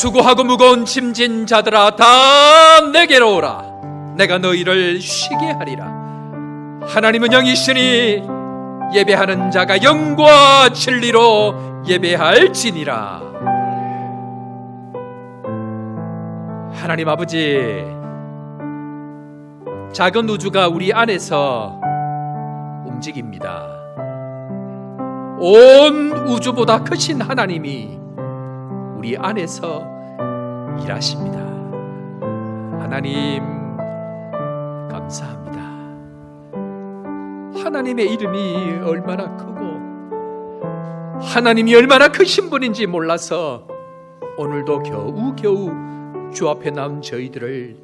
수고하고 무거운 짐진 자들아 다 내게로 오라. 내가 너희를 쉬게 하리라. 하나님은 영이시니 예배하는 자가 영과 진리로 예배할지니라. 하나님 아버지, 작은 우주가 우리 안에서 움직입니다. 온 우주보다 크신 하나님이 우리 안에서 일하십니다. 하나님 감사합니다. 하나님의 이름이 얼마나 크고 하나님이 얼마나 크신 분인지 몰라서 오늘도 겨우겨우 주 앞에 나온 저희들을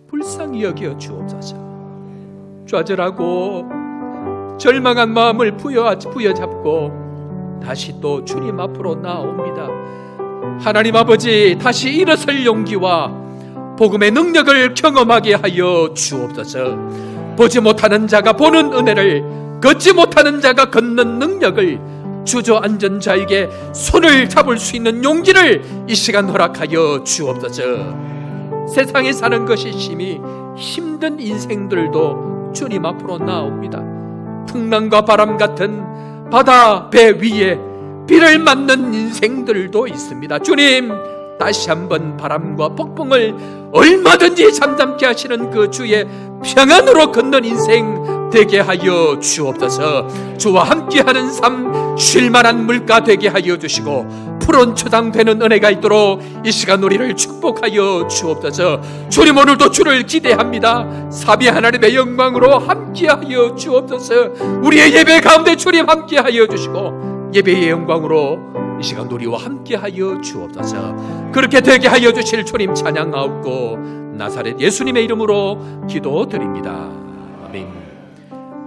불쌍히 여겨 주옵소서. 좌절하고 절망한 마음을 부여잡고 다시 또 주님 앞으로 나옵니다. 하나님 아버지, 다시 일어설 용기와 복음의 능력을 경험하게 하여 주옵소서. 보지 못하는 자가 보는 은혜를, 걷지 못하는 자가 걷는 능력을, 주저앉은 자에게 손을 잡을 수 있는 용기를 이 시간 허락하여 주옵소서. 세상에 사는 것이 심히 힘든 인생들도 주님 앞으로 나옵니다. 풍랑과 바람 같은 바다 배 위에 비를 맞는 인생들도 있습니다. 주님, 다시 한번 바람과 폭풍을 얼마든지 잠잠케 하시는 그 주의 평안으로 걷는 인생 되게 하여 주옵소서. 주와 함께하는 삶, 쉴만한 물가 되게 하여 주시고 푸른 초당 되는 은혜가 있도록 이 시간 우리를 축복하여 주옵소서. 주님, 오늘도 주를 기대합니다. 사비 하나님의 영광으로 함께하여 주옵소서. 우리의 예배 가운데 주님 함께하여 주시고 예배의 영광으로 이 시간 우리와 함께하여 주옵소서. 그렇게 되게 하여 주실 주님 찬양하옵고 나사렛 예수님의 이름으로 기도드립니다. 아멘.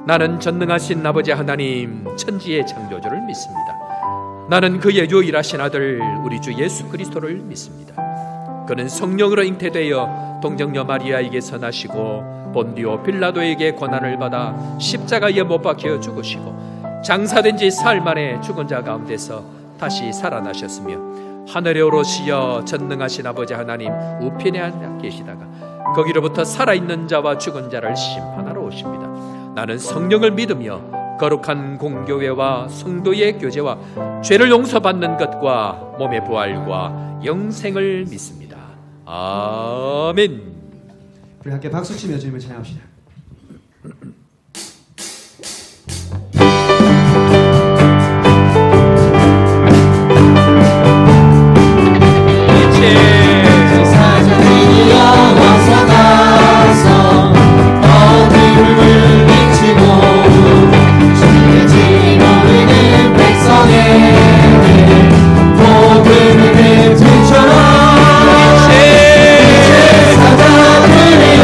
나는 전능하신 아버지 하나님, 천지의 창조주를 믿습니다. 나는 그의 유일하신 아들 우리 주 예수 그리스도를 믿습니다. 그는 성령으로 잉태되어 동정녀 마리아에게서 나시고 본디오 빌라도에게 고난을 받아 십자가에 못 박혀 죽으시고 장사된 지 사흘 만에 죽은 자 가운데서 다시 살아나셨으며 하늘에 오르시어 전능하신 아버지 하나님 우편에 앉아 계시다가 거기로부터 살아있는 자와 죽은 자를 심판하러 오십니다. 나는 성령을 믿으며 거룩한 공교회와 성도의 교제와 죄를 용서받는 것과 몸의 부활과 영생을 믿습니다. 아멘. 우리 함께 박수치며 주님을 찬양합시다. 찾아드려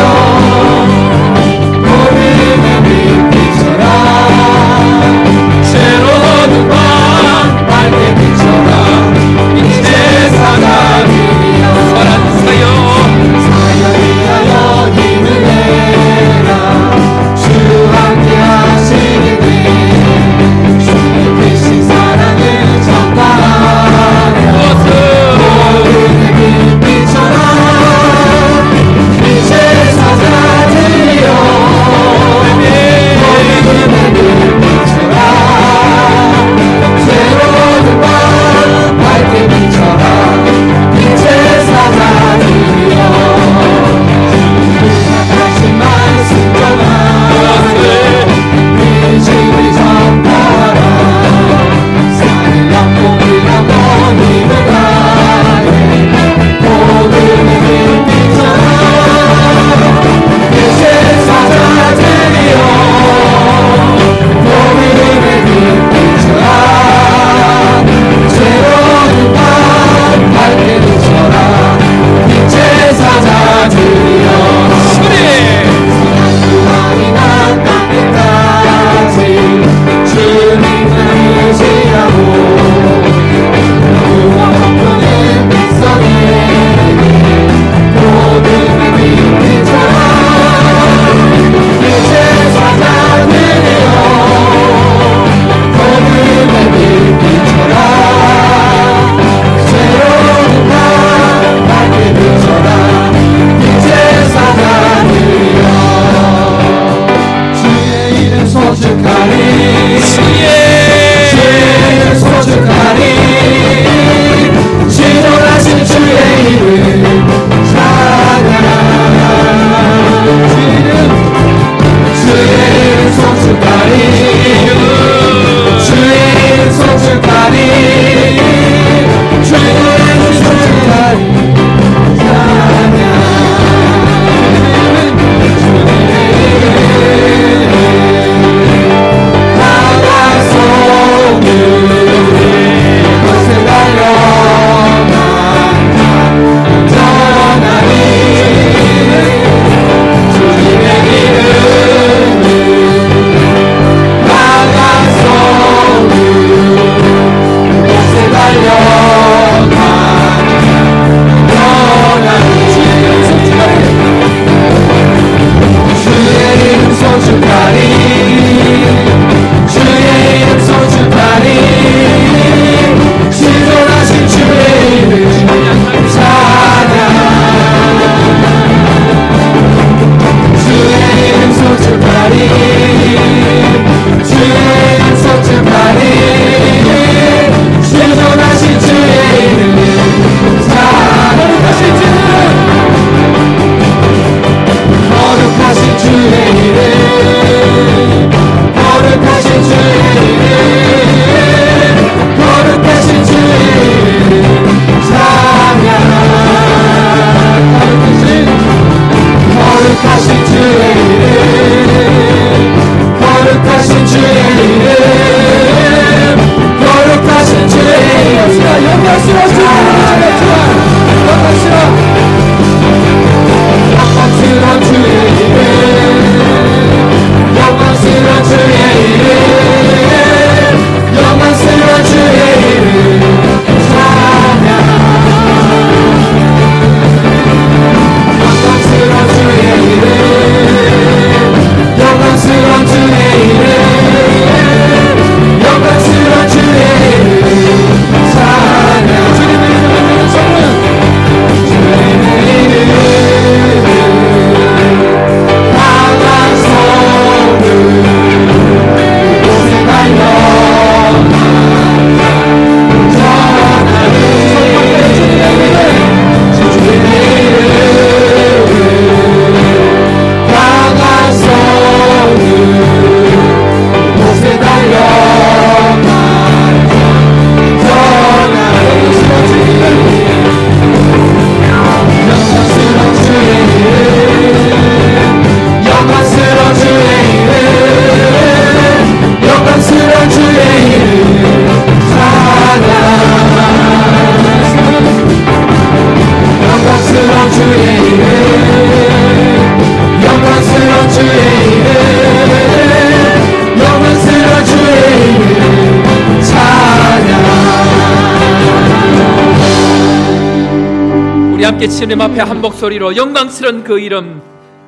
우리 함께 주님 앞에 한 목소리로 영광스러운 그 이름,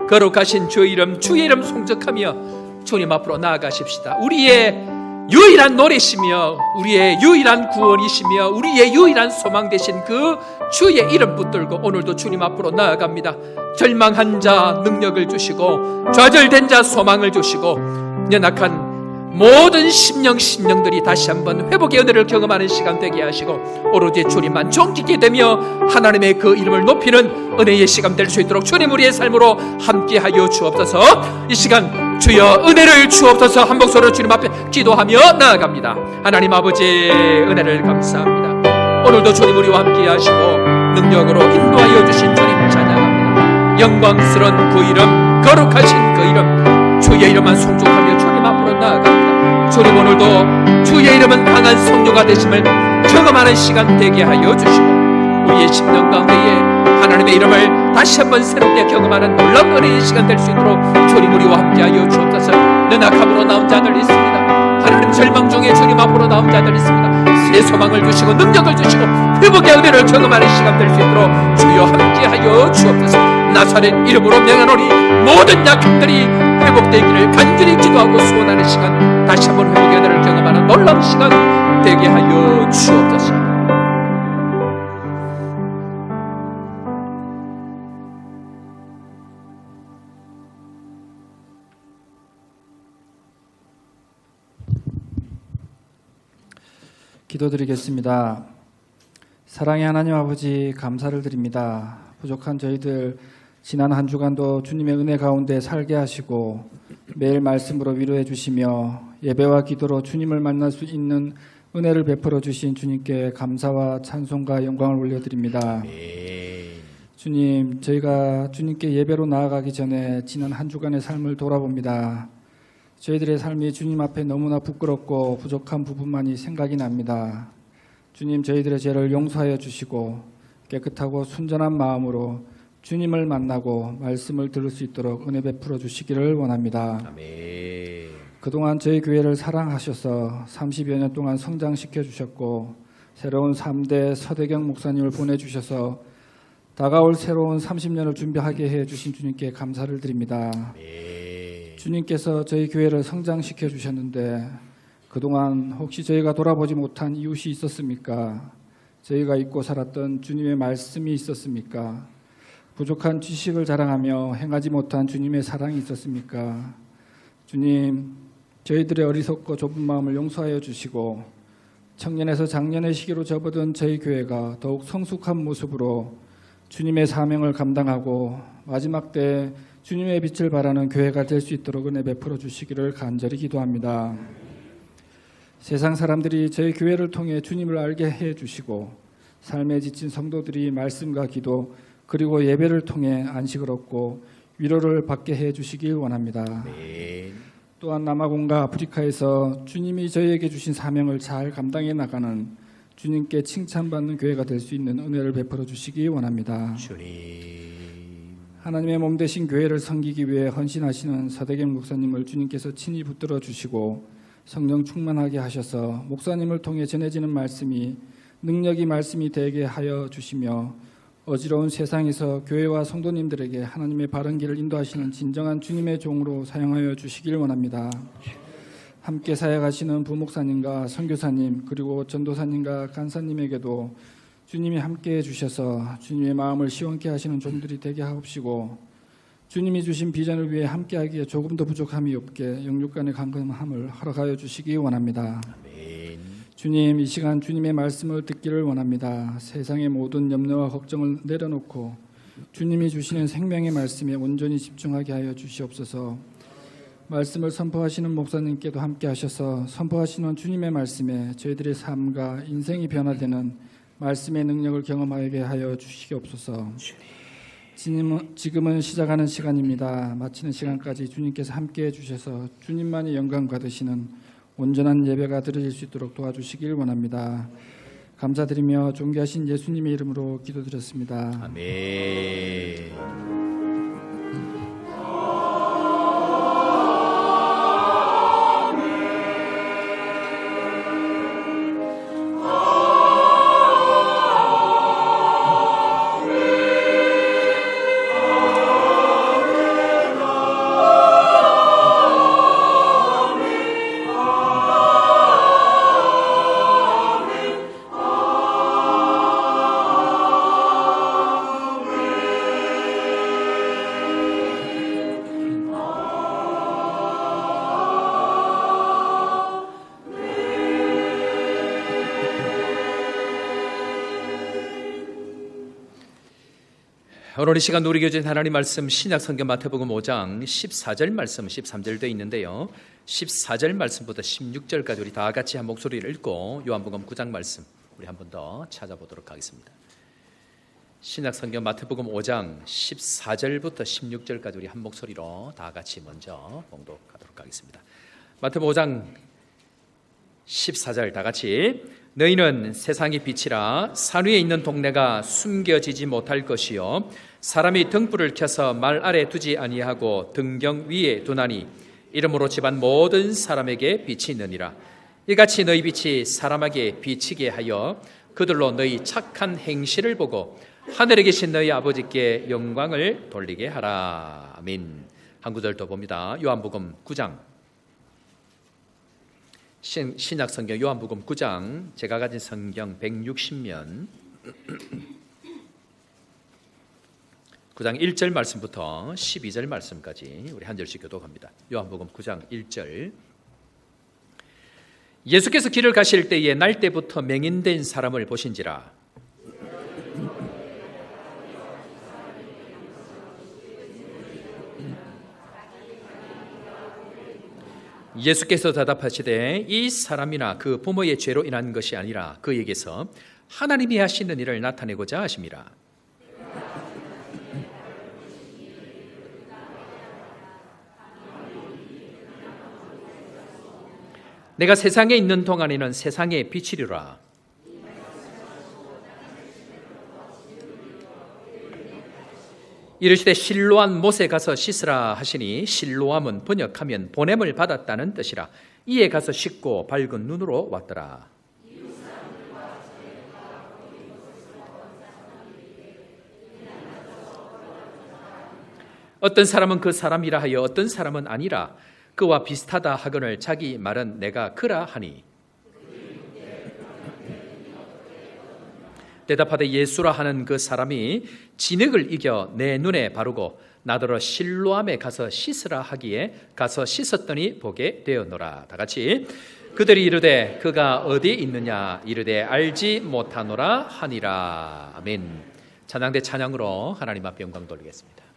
거룩하신 주 이름, 주의 이름 송축하며 주님 앞으로 나아가십시다. 우리의 유일한 노래시며 우리의 유일한 구원이시며 우리의 유일한 소망 되신 그 주의 이름 붙들고 오늘도 주님 앞으로 나아갑니다. 절망한 자 능력을 주시고 좌절된 자 소망을 주시고 연약한 모든 심령들이 다시 한번 회복의 은혜를 경험하는 시간 되게 하시고 오로지 주님만 존귀게 되며 하나님의 그 이름을 높이는 은혜의 시간 될 수 있도록 주님 우리의 삶으로 함께하여 주옵소서. 이 시간 주여 은혜를 주옵소서. 한 목소리로 주님 앞에 기도하며 나아갑니다. 하나님 아버지 은혜를 감사합니다. 오늘도 주님 우리와 함께하시고 능력으로 인도하여 주신 주님 찬양합니다. 영광스러운 그 이름, 거룩하신 그 이름, 주의 이름만 송축하며 주님 앞으로 나아갑니다. 주님 오늘도 주의 이름은 강한 성료가 되심을 경험하는 시간 되게 하여 주시고 우리의 심령 가운데에 하나님의 이름을 다시 한번 새롭게 경험하는 놀라운 은혜의 시간 될 수 있도록 주님 우리와 함께하여 주옵소서. 연약함으로 나온 자들 있습니다. 하나님 절망 중에 주님 앞으로 나온 자들 있습니다. 새 소망을 주시고 능력을 주시고 회복의 은혜를 경험하는 시간 될 수 있도록 주여 함께하여 주옵소서. 나사렛 이름으로 명하노니 모든 약함들이 회복되기를 간절히 기도하고 소원하는 시간, 다시 한번 회복의 은혜를 경험하는 놀라운 시간 되게 하여 주옵소서. 기도드리겠습니다. 사랑의 하나님 아버지 감사를 드립니다. 부족한 저희들 지난 한 주간도 주님의 은혜 가운데 살게 하시고 매일 말씀으로 위로해 주시며 예배와 기도로 주님을 만날 수 있는 은혜를 베풀어 주신 주님께 감사와 찬송과 영광을 올려드립니다. 주님, 저희가 주님께 예배로 나아가기 전에 지난 한 주간의 삶을 돌아봅니다. 저희들의 삶이 주님 앞에 너무나 부끄럽고 부족한 부분만이 생각이 납니다. 주님, 저희들의 죄를 용서하여 주시고 깨끗하고 순전한 마음으로 주님을 만나고 말씀을 들을 수 있도록 은혜 베풀어 주시기를 원합니다. 아멘. 그동안 저희 교회를 사랑하셔서 30여 년 동안 성장시켜 주셨고 새로운 3대 서대경 목사님을 보내주셔서 다가올 새로운 30년을 준비하게 해주신 주님께 감사를 드립니다. 아멘. 주님께서 저희 교회를 성장시켜 주셨는데 그동안 혹시 저희가 돌아보지 못한 이웃이 있었습니까? 저희가 잊고 살았던 주님의 말씀이 있었습니까? 부족한 지식을 자랑하며 행하지 못한 주님의 사랑이 있었습니까? 주님, 저희들의 어리석고 좁은 마음을 용서하여 주시고 청년에서 장년의 시기로 접어든 저희 교회가 더욱 성숙한 모습으로 주님의 사명을 감당하고 마지막 때 주님의 빛을 발하는 교회가 될 수 있도록 은혜 베풀어 주시기를 간절히 기도합니다. 세상 사람들이 저희 교회를 통해 주님을 알게 해 주시고 삶에 지친 성도들이 말씀과 기도 그리고 예배를 통해 안식을 얻고 위로를 받게 해 주시길 원합니다. 아멘. 또한 남아공과 아프리카에서 주님이 저희에게 주신 사명을 잘 감당해 나가는 주님께 칭찬받는 교회가 될 수 있는 은혜를 베풀어 주시기 원합니다. 주님. 하나님의 몸 되신 교회를 섬기기 위해 헌신하시는 서대경 목사님을 주님께서 친히 붙들어 주시고 성령 충만하게 하셔서 목사님을 통해 전해지는 말씀이 능력이 말씀이 되게 하여 주시며 어지러운 세상에서 교회와 성도님들에게 하나님의 바른 길을 인도하시는 진정한 주님의 종으로 사용하여 주시길 원합니다. 함께 사역하시는 부목사님과 선교사님 그리고 전도사님과 간사님에게도 주님이 함께해 주셔서 주님의 마음을 시원케 하시는 종들이 되게 하옵시고 주님이 주신 비전을 위해 함께하기에 조금 더 부족함이 없게 영육 간의 강건함을 허락하여 주시기 원합니다. 아멘. 주님, 이 시간 주님의 말씀을 듣기를 원합니다. 세상의 모든 염려와 걱정을 내려놓고 주님이 주시는 생명의 말씀에 온전히 집중하게 하여 주시옵소서. 말씀을 선포하시는 목사님께도 함께 하셔서 선포하시는 주님의 말씀에 저희들의 삶과 인생이 변화되는 말씀의 능력을 경험하게 하여 주시옵소서. 지금은 시작하는 시간입니다. 마치는 시간까지 주님께서 함께해 주셔서 주님만이 영광 받으시는 온전한 예배가 드려질 수 있도록 도와주시길 원합니다. 감사드리며 존귀하신 예수님의 이름으로 기도드렸습니다. 아멘. 오늘 이 시간 우리에게 주신 하나님 말씀 신약 성경 마태복음 5장 14절 말씀 13절 되어 있는데요. 14절 말씀부터 16절까지 우리 다 같이 한 목소리를 읽고 요한복음 9장 말씀 우리 한 번 더 찾아보도록 하겠습니다. 신약 성경 마태복음 5장 14절부터 16절까지 우리 한 목소리로 다 같이 먼저 봉독하도록 하겠습니다. 마태복음 5장 14절 다 같이 너희는 세상의 빛이라 산 위에 있는 동네가 숨겨지지 못할 것이요 사람이 등불을 켜서 말 아래 두지 아니하고 등경 위에 두나니 이러므로 집안 모든 사람에게 빛이 있느니라. 이같이 너희 빛이 사람에게 비치게 하여 그들로 너희 착한 행실을 보고 하늘에 계신 너희 아버지께 영광을 돌리게 하라. 아멘. 한 구절 더 봅니다. 요한복음 9장 신약 성경 요한복음 9장 제가 가진 성경 160면 9장 1절 말씀부터 12절 말씀까지 우리 한 절씩 교독합니다. 요한복음 9장 1절 예수께서 길을 가실 때에 날 때부터 맹인된 사람을 보신지라. 예수께서 대답하시되 이 사람이나 그 부모의 죄로 인한 것이 아니라 그에게서 하나님이 하시는 일을 나타내고자 하심이라. 내가 세상에 있는 동안에는 세상의 빛이리라. 이르시되 실로암 못에 가서 씻으라 하시니 실로암은 번역하면 보냄을 받았다는 뜻이라. 이에 가서 씻고 밝은 눈으로 왔더라. 어떤 사람은 그 사람이라 하여 어떤 사람은 아니라 그와 비슷하다 하거늘 자기 말은 내가 그라 하니 대답하되 예수라 하는 그 사람이 진흙을 이겨 내 눈에 바르고 나더러 실로암에 가서 씻으라 하기에 가서 씻었더니 보게 되었노라. 다 같이 그들이 이르되 그가 어디에 있느냐 이르되 알지 못하노라 하니라. 아멘. 찬양대 찬양으로 하나님 앞에 영광 돌리겠습니다.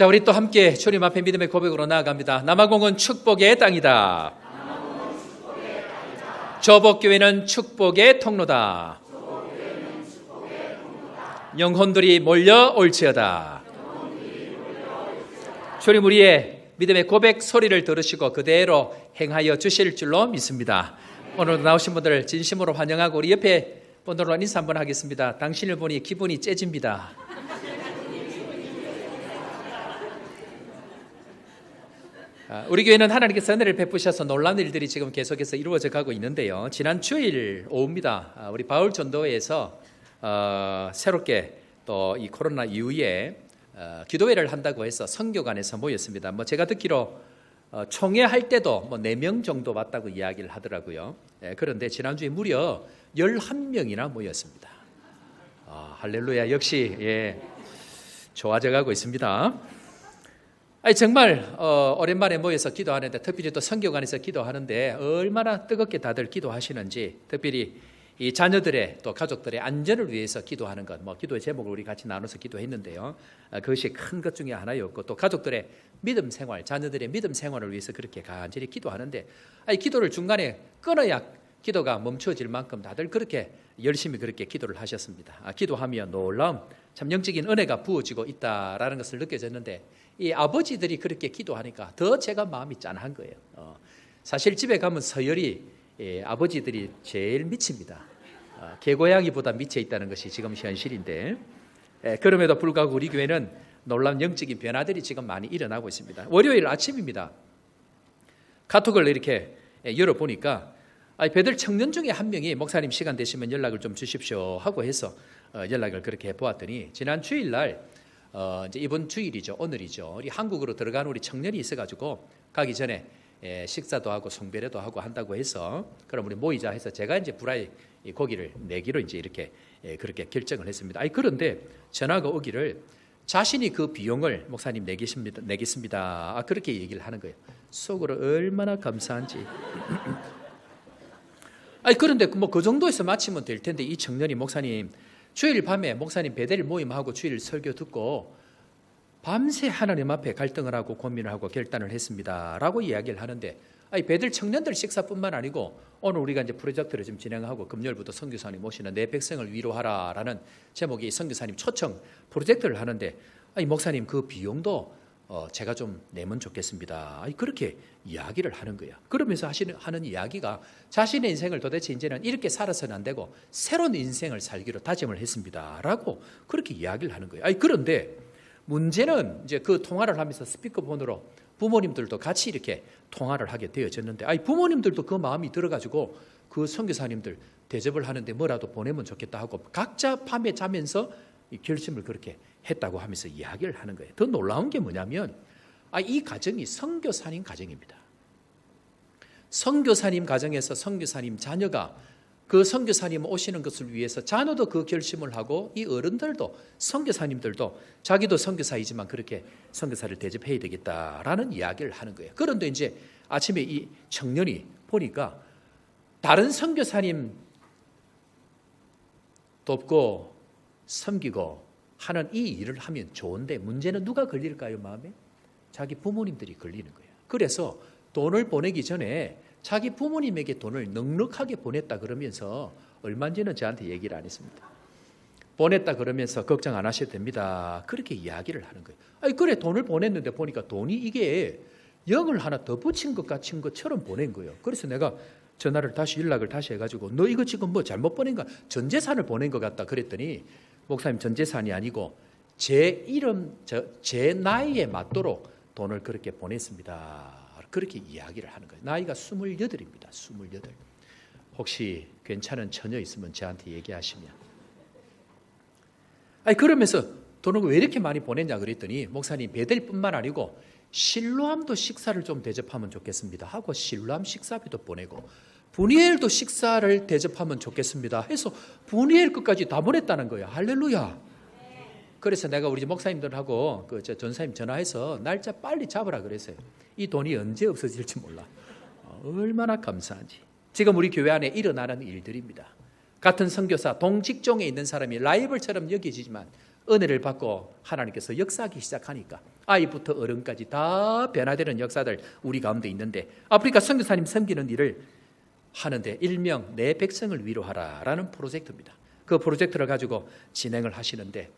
자, 우리 또 함께 주님 앞에 믿음의 고백으로 나아갑니다. 남아공은 축복의 땅이다. 저복교회는 축복의 통로다. 영혼들이 몰려올지어다. 주님 우리의 믿음의 고백 소리를 들으시고 그대로 행하여 주실 줄로 믿습니다. 오늘도 나오신 분들을 진심으로 환영하고 우리 옆에 분들로 인사 한번 하겠습니다. 당신을 보니 기분이 째집니다. 우리 교회는 하나님께서 은혜를 베푸셔서 놀라운 일들이 지금 계속해서 이루어져 가고 있는데요. 지난 주일 오후입니다. 우리 바울 전도회에서 새롭게 또 이 코로나 이후에 기도회를 한다고 해서 선교관에서 모였습니다. 제가 듣기로 총회할 때도 4명 정도 왔다고 이야기를 하더라고요. 그런데 지난주에 무려 11명이나 모였습니다. 할렐루야. 역시 좋아져 가고 있습니다. 정말 오랜만에 모여서 기도하는데 특별히 또 선교관에서 기도하는데 얼마나 뜨겁게 다들 기도하시는지, 특별히 이 자녀들의 또 가족들의 안전을 위해서 기도하는 것, 기도의 제목을 우리 같이 나눠서 기도했는데요. 그것이 큰 것 중에 하나였고, 또 가족들의 믿음 생활, 자녀들의 믿음 생활을 위해서 그렇게 간절히 기도하는데, 기도를 중간에 끊어야 기도가 멈춰질 만큼 다들 그렇게 열심히 그렇게 기도를 하셨습니다. 기도하며 놀라운 참 영적인 은혜가 부어지고 있다라는 것을 느껴졌는데, 이 아버지들이 그렇게 기도하니까 더 제가 마음이 짠한 거예요. 사실 집에 가면 서열이 아버지들이 제일 미칩니다. 개고양이보다 미쳐 있다는 것이 지금 현실인데, 그럼에도 불구하고 우리 교회는 놀라운 영적인 변화들이 지금 많이 일어나고 있습니다. 월요일 아침입니다. 카톡을 이렇게 열어보니까 배들 청년 중에 한 명이 목사님 시간 되시면 연락을 좀 주십시오 하고 해서 연락을 그렇게 해보았더니, 지난 주일날 이제 이번 주일이죠, 오늘이죠, 우리 한국으로 들어간 우리 청년이 있어가지고 가기 전에 식사도 하고 송별회도 하고 한다고 해서, 그럼 우리 모이자 해서 제가 이제 브라이 고기를 내기로 이제 이렇게 그렇게 결정을 했습니다. 그런데 전화가 오기를 자신이 그 비용을 목사님 내겠습니다. 그렇게 얘기를 하는 거예요. 속으로 얼마나 감사한지. 그런데 그 정도에서 마치면 될 텐데, 이 청년이 목사님 주일 밤에 목사님 베델 모임하고 주일 설교 듣고 밤새 하나님 앞에 갈등을 하고 고민을 하고 결단을 했습니다 라고 이야기를 하는데, 베델 청년들 식사뿐만 아니고 오늘 우리가 이제 프로젝트를 좀 진행하고 금요일부터 선교사님 모시는 내 백성을 위로하라 라는 제목의 선교사님 초청 프로젝트를 하는데, 목사님 그 비용도 제가 좀 내면 좋겠습니다. 그렇게 이야기를 하는 거야. 그러면서 하는 이야기가 자신의 인생을 도대체 이제는 이렇게 살아서는 안 되고 새로운 인생을 살기로 다짐을 했습니다 라고 그렇게 이야기를 하는 거예요. 그런데 문제는 이제 그 통화를 하면서 스피커폰으로 부모님들도 같이 이렇게 통화를 하게 되어졌는데, 부모님들도 그 마음이 들어가지고 그 선교사님들 대접을 하는데 뭐라도 보내면 좋겠다 하고 각자 밤에 자면서 이 결심을 그렇게 했다고 하면서 이야기를 하는 거예요. 더 놀라운 게 뭐냐면 이 가정이 선교사님 가정입니다. 선교사님 가정에서 선교사님 자녀가 그 선교사님 오시는 것을 위해서 자녀도 그 결심을 하고, 이 어른들도 선교사님들도 자기도 선교사이지만 그렇게 선교사를 대접해야 되겠다라는 이야기를 하는 거예요. 그런데 이제 아침에 이 청년이 보니까 다른 선교사님 돕고 섬기고 하는 이 일을 하면 좋은데, 문제는 누가 걸릴까요? 마음에? 자기 부모님들이 걸리는 거예요. 그래서 돈을 보내기 전에 자기 부모님에게 돈을 넉넉하게 보냈다 그러면서, 얼마인지는 저한테 얘기를 안 했습니다. 보냈다 그러면서 걱정 안 하셔도 됩니다. 그렇게 이야기를 하는 거예요. 그래 돈을 보냈는데 보니까 돈이 이게 0을 하나 더 붙인 것 같은 것처럼 보낸 거예요. 그래서 내가 전화를 다시 연락을 다시 해가지고, 너 이거 지금 뭐 잘못 보낸 거, 전 재산을 보낸 것 같다 그랬더니, 목사님 전 재산이 아니고 제 이름, 제 나이에 맞도록 돈을 그렇게 보냈습니다. 그렇게 이야기를 하는 거예요. 나이가 28입니다. 28. 혹시 괜찮은 처녀 있으면 저한테 얘기하시면. 그러면서 돈을 왜 이렇게 많이 보냈냐 그랬더니, 목사님 베델뿐만 아니고 실로암도 식사를 좀 대접하면 좋겠습니다 하고 실로암 식사비도 보내고, 분이엘도 식사를 대접하면 좋겠습니다 해서 분이엘 끝까지 다 보냈다는 거예요. 할렐루야. 그래서 내가 우리 목사님들하고 그 전사님 전화해서 날짜 빨리 잡으라 그랬어요. 이 돈이 언제 없어질지 몰라. 얼마나 감사한지. 지금 우리 교회 안에 일어나는 일들입니다. 같은 선교사, 동직종에 있는 사람이 라이벌처럼 여겨지지만 은혜를 받고 하나님께서 역사하기 시작하니까 아이부터 어른까지 다 변화되는 역사들 우리 가운데 있는데, 아프리카 선교사님 섬기는 일을 하는데 일명 내 백성을 위로하라 라는 프로젝트입니다. 그 프로젝트를 가지고 진행을 하시는데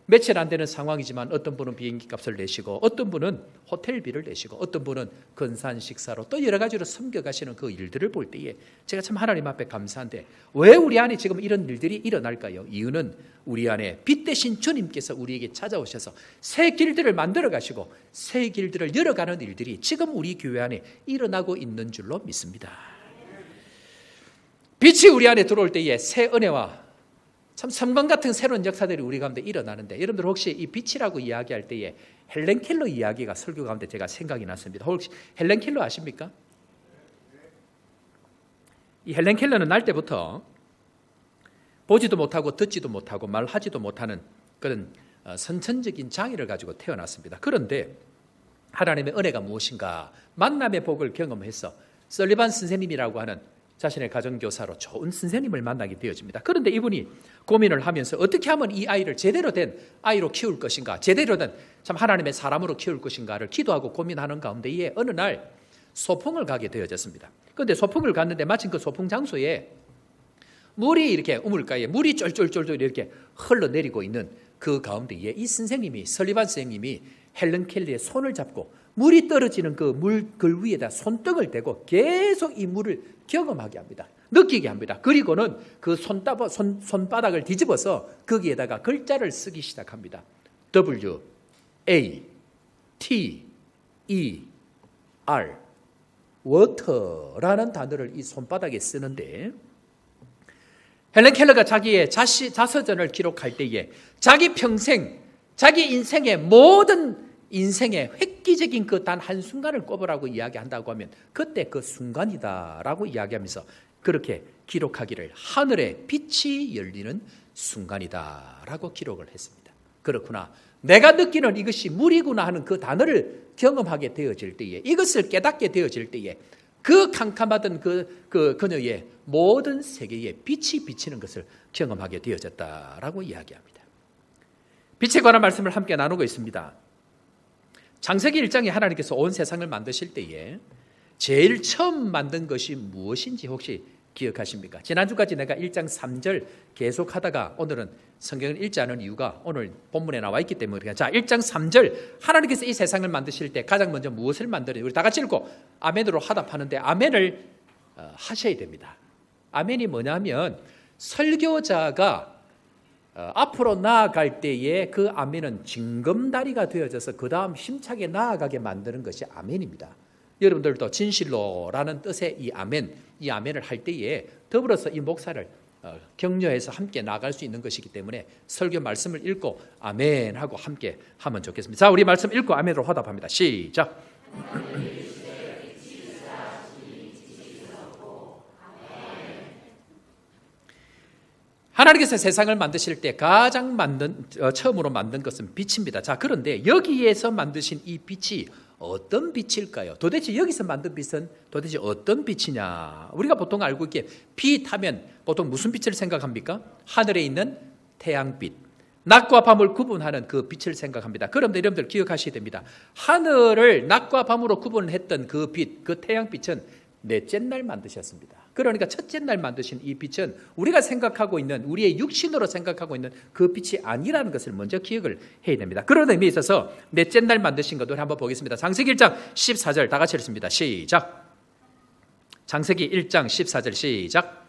며칠 안 되는 상황이지만 어떤 분은 비행기 값을 내시고 어떤 분은 호텔비를 내시고 어떤 분은 근사한 식사로 또 여러 가지로 섬겨가시는 그 일들을 볼 때에 제가 참 하나님 앞에 감사한데, 왜 우리 안에 지금 이런 일들이 일어날까요? 이유는 우리 안에 빛 대신 주님께서 우리에게 찾아오셔서 새 길들을 만들어 가시고 새 길들을 열어가는 일들이 지금 우리 교회 안에 일어나고 있는 줄로 믿습니다. 빛이 우리 안에 들어올 때에 새 은혜와 참 섬광 같은 새로운 역사들이 우리 가운데 일어나는데, 여러분들 혹시 이 빛이라고 이야기할 때에 헬렌 켈러 이야기가 설교 가운데 제가 생각이 났습니다. 혹시 헬렌 켈러 아십니까? 이 헬렌 켈러는 날 때부터 보지도 못하고 듣지도 못하고 말하지도 못하는 그런 선천적인 장애를 가지고 태어났습니다. 그런데 하나님의 은혜가 무엇인가, 만남의 복을 경험해서 설리반 선생님이라고 하는 자신의 가정교사로 좋은 선생님을 만나게 되어집니다. 그런데 이분이 고민을 하면서 어떻게 하면 이 아이를 제대로 된 아이로 키울 것인가, 제대로 된 참 하나님의 사람으로 키울 것인가를 기도하고 고민하는 가운데에 어느 날 소풍을 가게 되어졌습니다. 그런데 소풍을 갔는데 마침 그 소풍 장소에 물이 이렇게 우물가에 물이 쫄쫄쫄쫄 이렇게 흘러내리고 있는 그 가운데에 이 선생님이, 설리반 선생님이 헬렌 켈리의 손을 잡고 물이 떨어지는 그 물 위에다 손등을 대고 계속 이 물을 경험하게 합니다. 느끼게 합니다. 그리고는 그 손바닥을 뒤집어서 거기에다가 글자를 쓰기 시작합니다. W A T E R water라는 단어를 이 손바닥에 쓰는데, 헬렌 켈러가 자기의 자서전을 기록할 때에 자기 평생, 자기 인생의 모든 인생의 획기적인 그 단 한순간을 꼽으라고 이야기한다고 하면 그때 그 순간이다라고 이야기하면서 그렇게 기록하기를, 하늘의 빛이 열리는 순간이다라고 기록을 했습니다. 그렇구나, 내가 느끼는 이것이 물이구나 하는 그 단어를 경험하게 되어질 때에, 이것을 깨닫게 되어질 때에 그 캄캄하던 그녀의 모든 세계에 빛이 비치는 것을 경험하게 되어졌다라고 이야기합니다. 빛에 관한 말씀을 함께 나누고 있습니다. 창세기 1장에 하나님께서 온 세상을 만드실 때에 제일 처음 만든 것이 무엇인지 혹시 기억하십니까? 지난주까지 내가 1장 3절 계속하다가 오늘은 성경을 읽지 않은 이유가 오늘 본문에 나와 있기 때문에, 자, 1장 3절 하나님께서 이 세상을 만드실 때 가장 먼저 무엇을 만들어요? 우리 다 같이 읽고 아멘으로 화답하는데 아멘을 하셔야 됩니다. 아멘이 뭐냐면 설교자가 앞으로 나아갈 때에 그 아멘은 징검다리가 되어져서 그 다음 힘차게 나아가게 만드는 것이 아멘입니다. 여러분들도 진실로라는 뜻의 이 아멘을 할 때에 더불어서 이 목사를 격려해서 함께 나아갈 수 있는 것이기 때문에 설교 말씀을 읽고 아멘하고 함께 하면 좋겠습니다. 자, 우리 말씀 읽고 아멘으로 화답합니다. 시작. 하나님께서 세상을 만드실 때 가장 처음으로 만든 것은 빛입니다. 자, 그런데 여기에서 만드신 이 빛이 어떤 빛일까요? 도대체 여기서 만든 빛은 도대체 어떤 빛이냐? 우리가 보통 알고 있기에 빛 하면 보통 무슨 빛을 생각합니까? 하늘에 있는 태양빛, 낮과 밤을 구분하는 그 빛을 생각합니다. 그런데 여러분들 기억하셔야 됩니다. 하늘을 낮과 밤으로 구분했던 그 빛, 그 태양빛은 넷째 날 만드셨습니다. 그러니까 첫째 날 만드신 이 빛은 우리가 생각하고 있는, 우리의 육신으로 생각하고 있는 그 빛이 아니라는 것을 먼저 기억을 해야 됩니다. 그런 의미에 있어서 넷째 날 만드신 것을 한번 보겠습니다. 창세기 1장 14절 다 같이 읽습니다. 시작. 창세기 1장 14절 시작.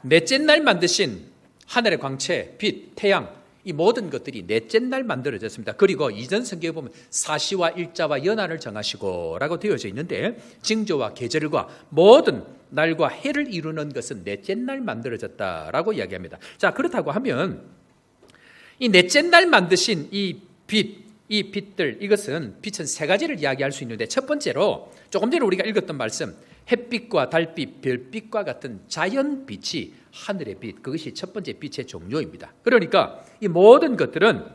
넷째 날 만드신 하늘의 광채, 빛, 태양, 이 모든 것들이 넷째 날 만들어졌습니다. 그리고 이전 성경에 보면 사시와 일자와 연한을 정하시고 라고 되어져 있는데, 징조와 계절과 모든 날과 해를 이루는 것은 넷째 날 만들어졌다라고 이야기합니다. 자, 그렇다고 하면 이 넷째 날 만드신 이 빛들, 빛은 세 가지를 이야기할 수 있는데, 첫 번째로 조금 전에 우리가 읽었던 말씀, 햇빛과 달빛, 별빛과 같은 자연빛이 하늘의 빛, 그것이 첫 번째 빛의 종류입니다. 그러니까 이 모든 것들은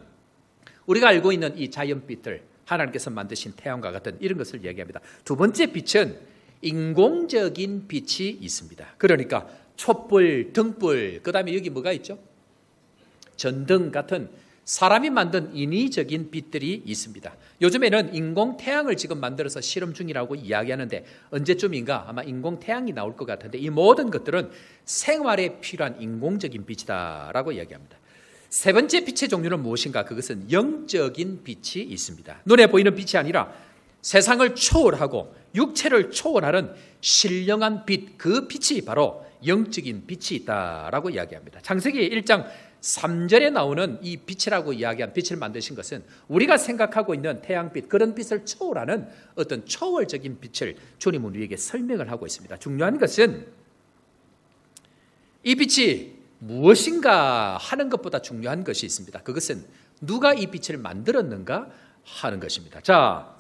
우리가 알고 있는 이 자연빛들, 하나님께서 만드신 태양과 같은 이런 것을 이야기합니다. 두 번째 빛은 인공적인 빛이 있습니다. 그러니까 촛불, 등불, 그 다음에 여기 뭐가 있죠? 전등 같은 사람이 만든 인위적인 빛들이 있습니다. 요즘에는 인공 태양을 지금 만들어서 실험 중이라고 이야기하는데 언제쯤인가 아마 인공 태양이 나올 것 같은데 이 모든 것들은 생활에 필요한 인공적인 빛이다라고 이야기합니다. 세 번째 빛의 종류는 무엇인가? 그것은 영적인 빛이 있습니다. 눈에 보이는 빛이 아니라 세상을 초월하고 육체를 초월하는 신령한 빛, 그 빛이 바로 영적인 빛이 있다라고 이야기합니다. 창세기 1장 3절에 나오는 이 빛이라고 이야기한 빛을 만드신 것은 우리가 생각하고 있는 태양빛, 그런 빛을 초월하는 어떤 초월적인 빛을 주님은 우리에게 설명을 하고 있습니다. 중요한 것은 이 빛이 무엇인가 하는 것보다 중요한 것이 있습니다. 그것은 누가 이 빛을 만들었는가 하는 것입니다. 자,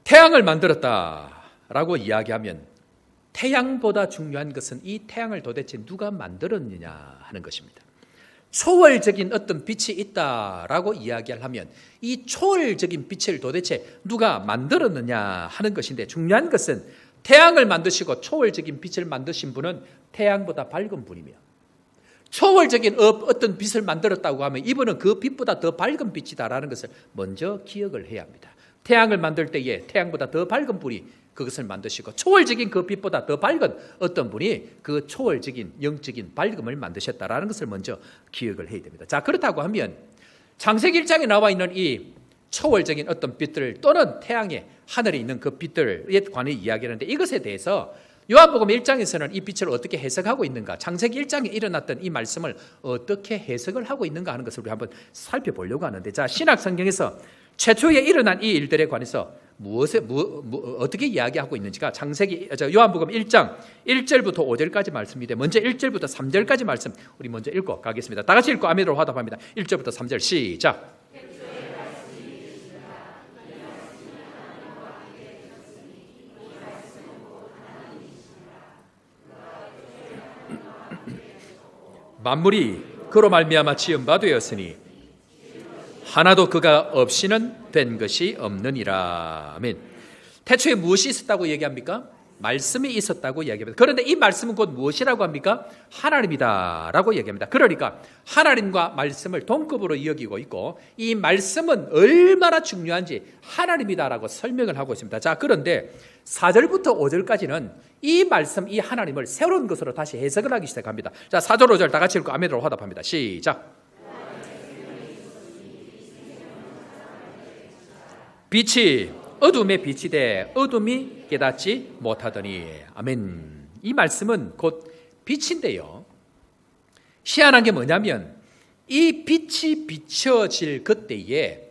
태양을 만들었다라고 이야기하면 태양보다 중요한 것은 이 태양을 도대체 누가 만들었느냐 하는 것입니다. 초월적인 어떤 빛이 있다라고 이야기를 하면 이 초월적인 빛을 도대체 누가 만들었느냐 하는 것인데, 중요한 것은 태양을 만드시고 초월적인 빛을 만드신 분은 태양보다 밝은 분이며, 초월적인 어떤 빛을 만들었다고 하면 이분은 그 빛보다 더 밝은 빛이다라는 것을 먼저 기억을 해야 합니다. 태양을 만들 때에 태양보다 더 밝은 분이 그것을 만드시고 초월적인 그 빛보다 더 밝은 어떤 분이 그 초월적인 영적인 밝음을 만드셨다라는 것을 먼저 기억을 해야 됩니다. 자, 그렇다고 하면 창세기 1장에 나와 있는 이 초월적인 어떤 빛들 또는 태양의 하늘에 있는 그 빛들에 관해 이야기하는데, 이것에 대해서 요한복음 1장에서는 이 빛을 어떻게 해석하고 있는가, 창세기 1장에 일어났던 이 말씀을 어떻게 해석을 하고 있는가 하는 것을 우리 한번 살펴보려고 하는데, 자, 신약 성경에서 최초에 일어난 이 일들에 관해서 어떻게 이야기하고 있는지가 요한복음 1장 1절부터 5절까지 말씀인데, 먼저 1절부터 3절까지 말씀 우리 먼저 읽고 가겠습니다. 다 같이 읽고 아멘으로 화답합니다. 1절부터 3절 시작. 만물이 그로 말미암아 지은 바 되었으니 하나도 그가 없이는 된 것이 없느니라. 아멘. 태초에 무엇이 있었다고 얘기합니까? 말씀이 있었다고 이야기합니다. 그런데 이 말씀은 곧 무엇이라고 합니까? 하나님이다라고 얘기합니다. 그러니까 하나님과 말씀을 동급으로 여기고 있고, 이 말씀은 얼마나 중요한지 하나님이다라고 설명을 하고 있습니다. 자, 그런데 4절부터 5절까지는 이 말씀, 이 하나님을 새로운 것으로 다시 해석을 하기 시작합니다. 자, 4절 5절 다 같이 읽고 아멘으로 화답합니다. 시작. 빛이 어둠에 빛이 돼 어둠이 깨닫지 못하더니. 아멘. 이 말씀은 곧 빛인데요, 희한한 게 뭐냐면 이 빛이 비춰질 그때에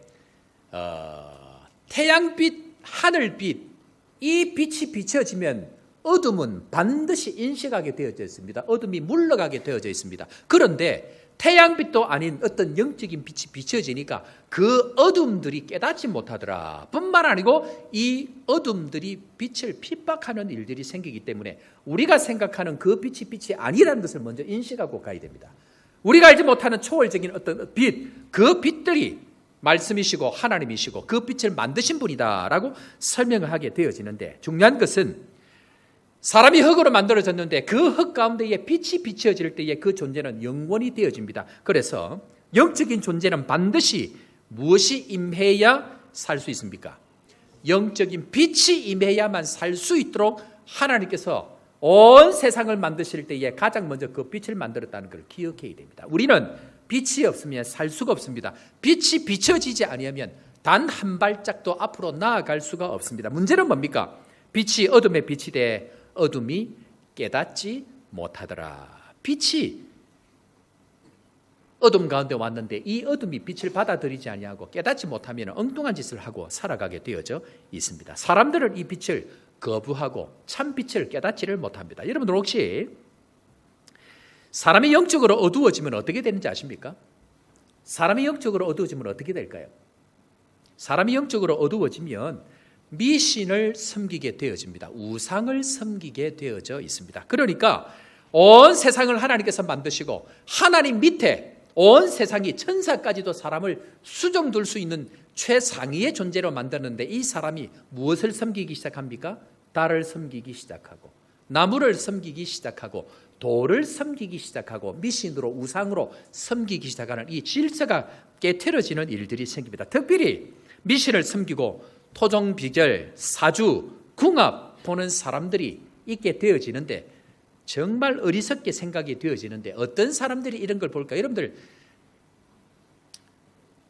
태양빛, 하늘빛, 이 빛이 비춰지면 어둠은 반드시 인식하게 되어져 있습니다. 어둠이 물러가게 되어져 있습니다. 그런데 태양빛도 아닌 어떤 영적인 빛이 비춰지니까 그 어둠들이 깨닫지 못하더라. 뿐만 아니고 이 어둠들이 빛을 핍박하는 일들이 생기기 때문에 우리가 생각하는 그 빛이 아니라는 것을 먼저 인식하고 가야 됩니다. 우리가 알지 못하는 초월적인 어떤 빛, 그 빛들이 말씀이시고 하나님이시고 그 빛을 만드신 분이다라고 설명을 하게 되어지는데, 중요한 것은 사람이 흙으로 만들어졌는데 그 흙 가운데에 빛이 비춰질 때에 그 존재는 영원히 되어집니다. 그래서 영적인 존재는 반드시 무엇이 임해야 살 수 있습니까? 영적인 빛이 임해야만 살 수 있도록 하나님께서 온 세상을 만드실 때에 가장 먼저 그 빛을 만들었다는 걸 기억해야 됩니다. 우리는 빛이 없으면 살 수가 없습니다. 빛이 비춰지지 아니하면 단 한 발짝도 앞으로 나아갈 수가 없습니다. 문제는 뭡니까? 빛이 어둠에 빛이 돼 어둠이 깨닫지 못하더라. 빛이 어둠 가운데 왔는데 이 어둠이 빛을 받아들이지 아니하고 깨닫지 못하면 엉뚱한 짓을 하고 살아가게 되어져 있습니다. 사람들은 이 빛을 거부하고 참 빛을 깨닫지를 못합니다. 여러분들 혹시 사람이 영적으로 어두워지면 어떻게 되는지 아십니까? 사람이 영적으로 어두워지면 어떻게 될까요? 사람이 영적으로 어두워지면 미신을 섬기게 되어집니다. 우상을 섬기게 되어져 있습니다. 그러니까 온 세상을 하나님께서 만드시고 하나님 밑에 온 세상이 천사까지도 사람을 수종둘 수 있는 최상위의 존재로 만드는데 이 사람이 무엇을 섬기기 시작합니까? 달을 섬기기 시작하고 나무를 섬기기 시작하고 돌을 섬기기 시작하고 미신으로 우상으로 섬기기 시작하는 이 질서가 깨트려지는 일들이 생깁니다. 특별히 미신을 섬기고 토종, 비결, 사주, 궁합 보는 사람들이 있게 되어지는데 정말 어리석게 생각이 되어지는데 어떤 사람들이 이런 걸 볼까? 여러분들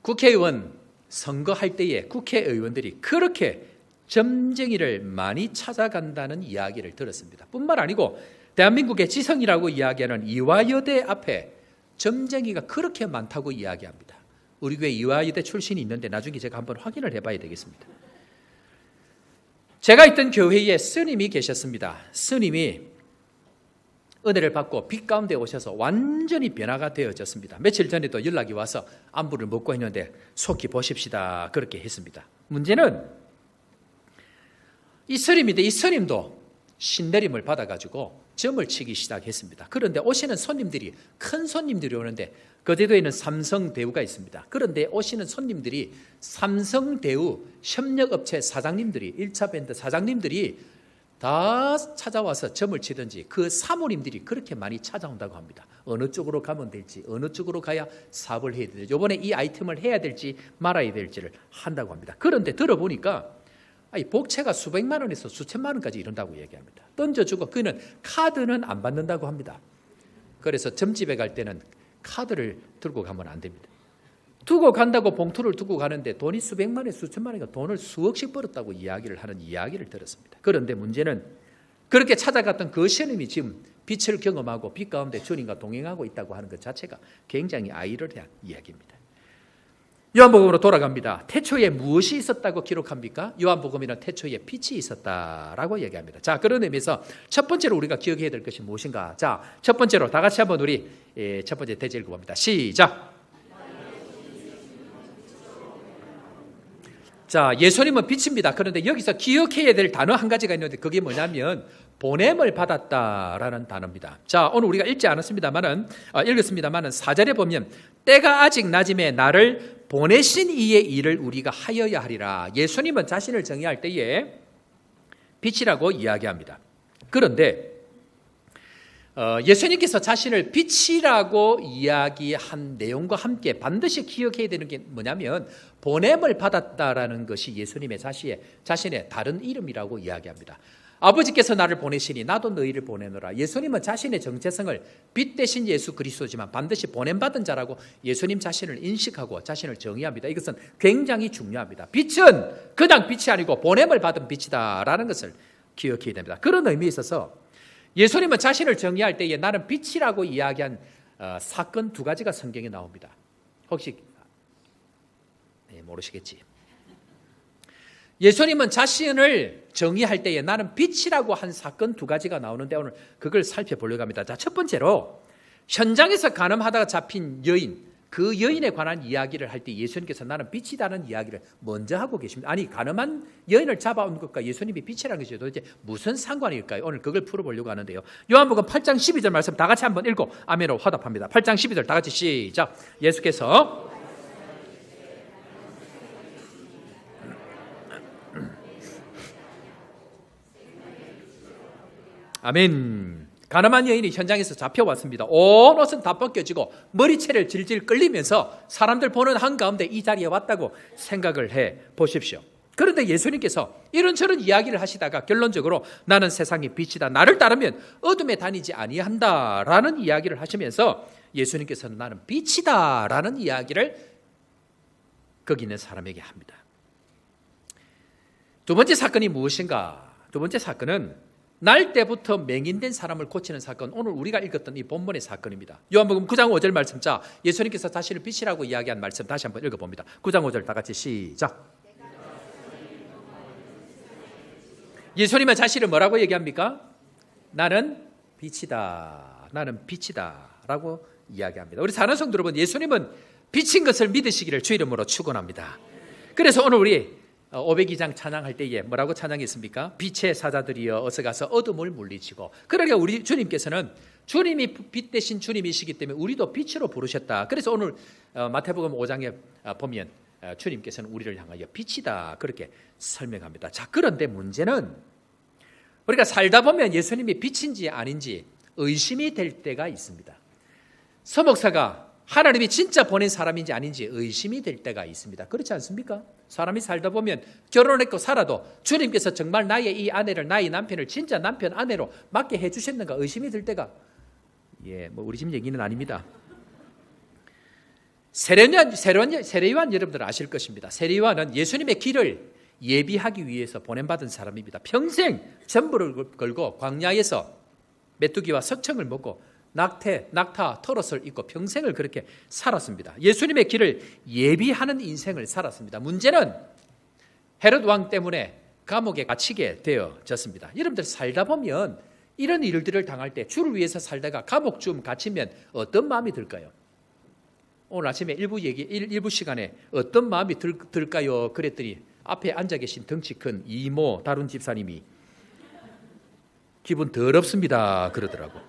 국회의원 선거할 때에 국회의원들이 그렇게 점쟁이를 많이 찾아간다는 이야기를 들었습니다. 뿐만 아니고 대한민국의 지성이라고 이야기하는 이화여대 앞에 점쟁이가 그렇게 많다고 이야기합니다. 우리 교회 이화여대 출신이 있는데 나중에 제가 한번 확인을 해봐야 되겠습니다. 제가 있던 교회에 스님이 계셨습니다. 스님이 은혜를 받고 빛 가운데 오셔서 완전히 변화가 되어졌습니다. 며칠 전에도 연락이 와서 안부를 묻고 있는데 속히 보십시다 그렇게 했습니다. 문제는 이 스님인데 이 스님도 신내림을 받아가지고 점을 치기 시작했습니다. 그런데 오시는 손님들이 큰 손님들이 오는데 거제도에는 삼성대우가 있습니다. 그런데 오시는 손님들이 삼성대우 협력업체 사장님들이 1차 밴드 사장님들이 다 찾아와서 점을 치든지 그 사모님들이 그렇게 많이 찾아온다고 합니다. 어느 쪽으로 가면 될지 어느 쪽으로 가야 사업을 해야 될지 이번에 이 아이템을 해야 될지 말아야 될지를 한다고 합니다. 그런데 들어보니까 복채가 수백만 원에서 수천만 원까지 이른다고 얘기합니다. 던져주고 그는 카드는 안 받는다고 합니다. 그래서 점집에 갈 때는 카드를 들고 가면 안 됩니다. 두고 간다고 봉투를 두고 가는데 돈이 수백만 원, 수천만 원이니까 돈을 수억씩 벌었다고 이야기를 하는 이야기를 들었습니다. 그런데 문제는 그렇게 찾아갔던 그 스님이 지금 빛을 경험하고 빛 가운데 주님과 동행하고 있다고 하는 것 자체가 굉장히 아이러니한 이야기입니다. 요한복음으로 돌아갑니다. 태초에 무엇이 있었다고 기록합니까? 요한복음에는 태초에 빛이 있었다라고 얘기합니다. 자, 그런 의미에서 첫 번째로 우리가 기억해야 될 것이 무엇인가? 자, 첫 번째로 다 같이 한번 우리 첫 번째 대제 읽어봅니다. 시작. 자, 예수님은 빛입니다. 그런데 여기서 기억해야 될 단어 한 가지가 있는데 그게 뭐냐면 보냄을 받았다라는 단어입니다. 자, 오늘 우리가 읽었습니다만은 4절에 보면 때가 아직 낮음에 나를 보내신 이의 일을 우리가 하여야 하리라. 예수님은 자신을 정의할 때에 빛이라고 이야기합니다. 그런데 예수님께서 자신을 빛이라고 이야기한 내용과 함께 반드시 기억해야 되는 게 뭐냐면 보냄을 받았다라는 것이 예수님의 자신의 다른 이름이라고 이야기합니다. 아버지께서 나를 보내시니 나도 너희를 보내노라. 예수님은 자신의 정체성을 빛 대신 예수 그리스도지만 반드시 보냄받은 자라고 예수님 자신을 인식하고 자신을 정의합니다. 이것은 굉장히 중요합니다. 빛은 그냥 빛이 아니고 보냄을 받은 빛이다라는 것을 기억해야 됩니다. 그런 의미에 있어서 예수님은 자신을 정의할 때에 나는 빛이라고 이야기한 사건 두 가지가 성경에 나옵니다. 혹시 모르시겠지? 예수님은 자신을 정의할 때에 나는 빛이라고 한 사건 두 가지가 나오는데 오늘 그걸 살펴보려고 합니다. 자, 첫 번째로 현장에서 간음하다가 잡힌 여인, 그 여인에 관한 이야기를 할 때 예수님께서 나는 빛이다는 이야기를 먼저 하고 계십니다. 아니, 간음한 여인을 잡아온 것과 예수님이 빛이라는 것이 도대체 무슨 상관일까요? 오늘 그걸 풀어보려고 하는데요. 요한복음 8장 12절 말씀 다 같이 한번 읽고 아멘으로 화답합니다. 8장 12절 다 같이 시작. 예수께서 아멘. 가늠한 여인이 현장에서 잡혀왔습니다. 온 옷은 다 벗겨지고 머리채를 질질 끌리면서 사람들 보는 한가운데 이 자리에 왔다고 생각을 해 보십시오. 그런데 예수님께서 이런저런 이야기를 하시다가 결론적으로 나는 세상의 빛이다. 나를 따르면 어둠에 다니지 아니한다라는 이야기를 하시면서 예수님께서는 나는 빛이다라는 이야기를 거기 있는 사람에게 합니다. 두 번째 사건이 무엇인가? 두 번째 사건은 날 때부터 맹인된 사람을 고치는 사건, 오늘 우리가 읽었던 이 본문의 사건입니다. 요한복음 9장 5절 말씀, 자, 예수님께서 자신을 빛이라고 이야기한 말씀 다시 한번 읽어봅니다. 9장 5절 다 같이 시작. 예수님은 자신을 뭐라고 얘기합니까? 나는 빛이다. 나는 빛이다 라고 이야기합니다. 우리 사는 성도 여러분, 예수님은 빛인 것을 믿으시기를 주 이름으로 축원합니다. 그래서 오늘 우리 502장 찬양할 때에 뭐라고 찬양했습니까? 빛의 사자들이여 어서 가서 어둠을 물리치고. 그러니까 우리 주님께서는 주님이 빛 대신 주님이시기 때문에 우리도 빛으로 부르셨다. 그래서 오늘 마태복음 5장에 보면 주님께서는 우리를 향하여 빛이다 그렇게 설명합니다. 자, 그런데 문제는 우리가 살다 보면 예수님이 빛인지 아닌지 의심이 될 때가 있습니다. 서목사가 하나님이 진짜 보낸 사람인지 아닌지 의심이 될 때가 있습니다. 그렇지 않습니까? 사람이 살다 보면 결혼했고 살아도 주님께서 정말 나의 이 아내를, 나의 남편을 진짜 남편, 아내로 맞게 해주셨는가 의심이 들 때가, 우리 집 얘기는 아닙니다. 세례요한 여러분들 아실 것입니다. 세례요한은 예수님의 길을 예비하기 위해서 보냄받은 사람입니다. 평생 전부를 걸고 광야에서 메뚜기와 석청을 먹고 낙타, 털옷을 입고 평생을 그렇게 살았습니다. 예수님의 길을 예비하는 인생을 살았습니다. 문제는 헤롯 왕 때문에 감옥에 갇히게 되어졌습니다. 여러분들 살다 보면 이런 일들을 당할 때 주를 위해서 살다가 감옥쯤 갇히면 어떤 마음이 들까요? 오늘 아침에 일부 시간에 어떤 마음이 들까요? 그랬더니 앞에 앉아 계신 덩치 큰 이모 다룬 집사님이 기분 더럽습니다 그러더라고.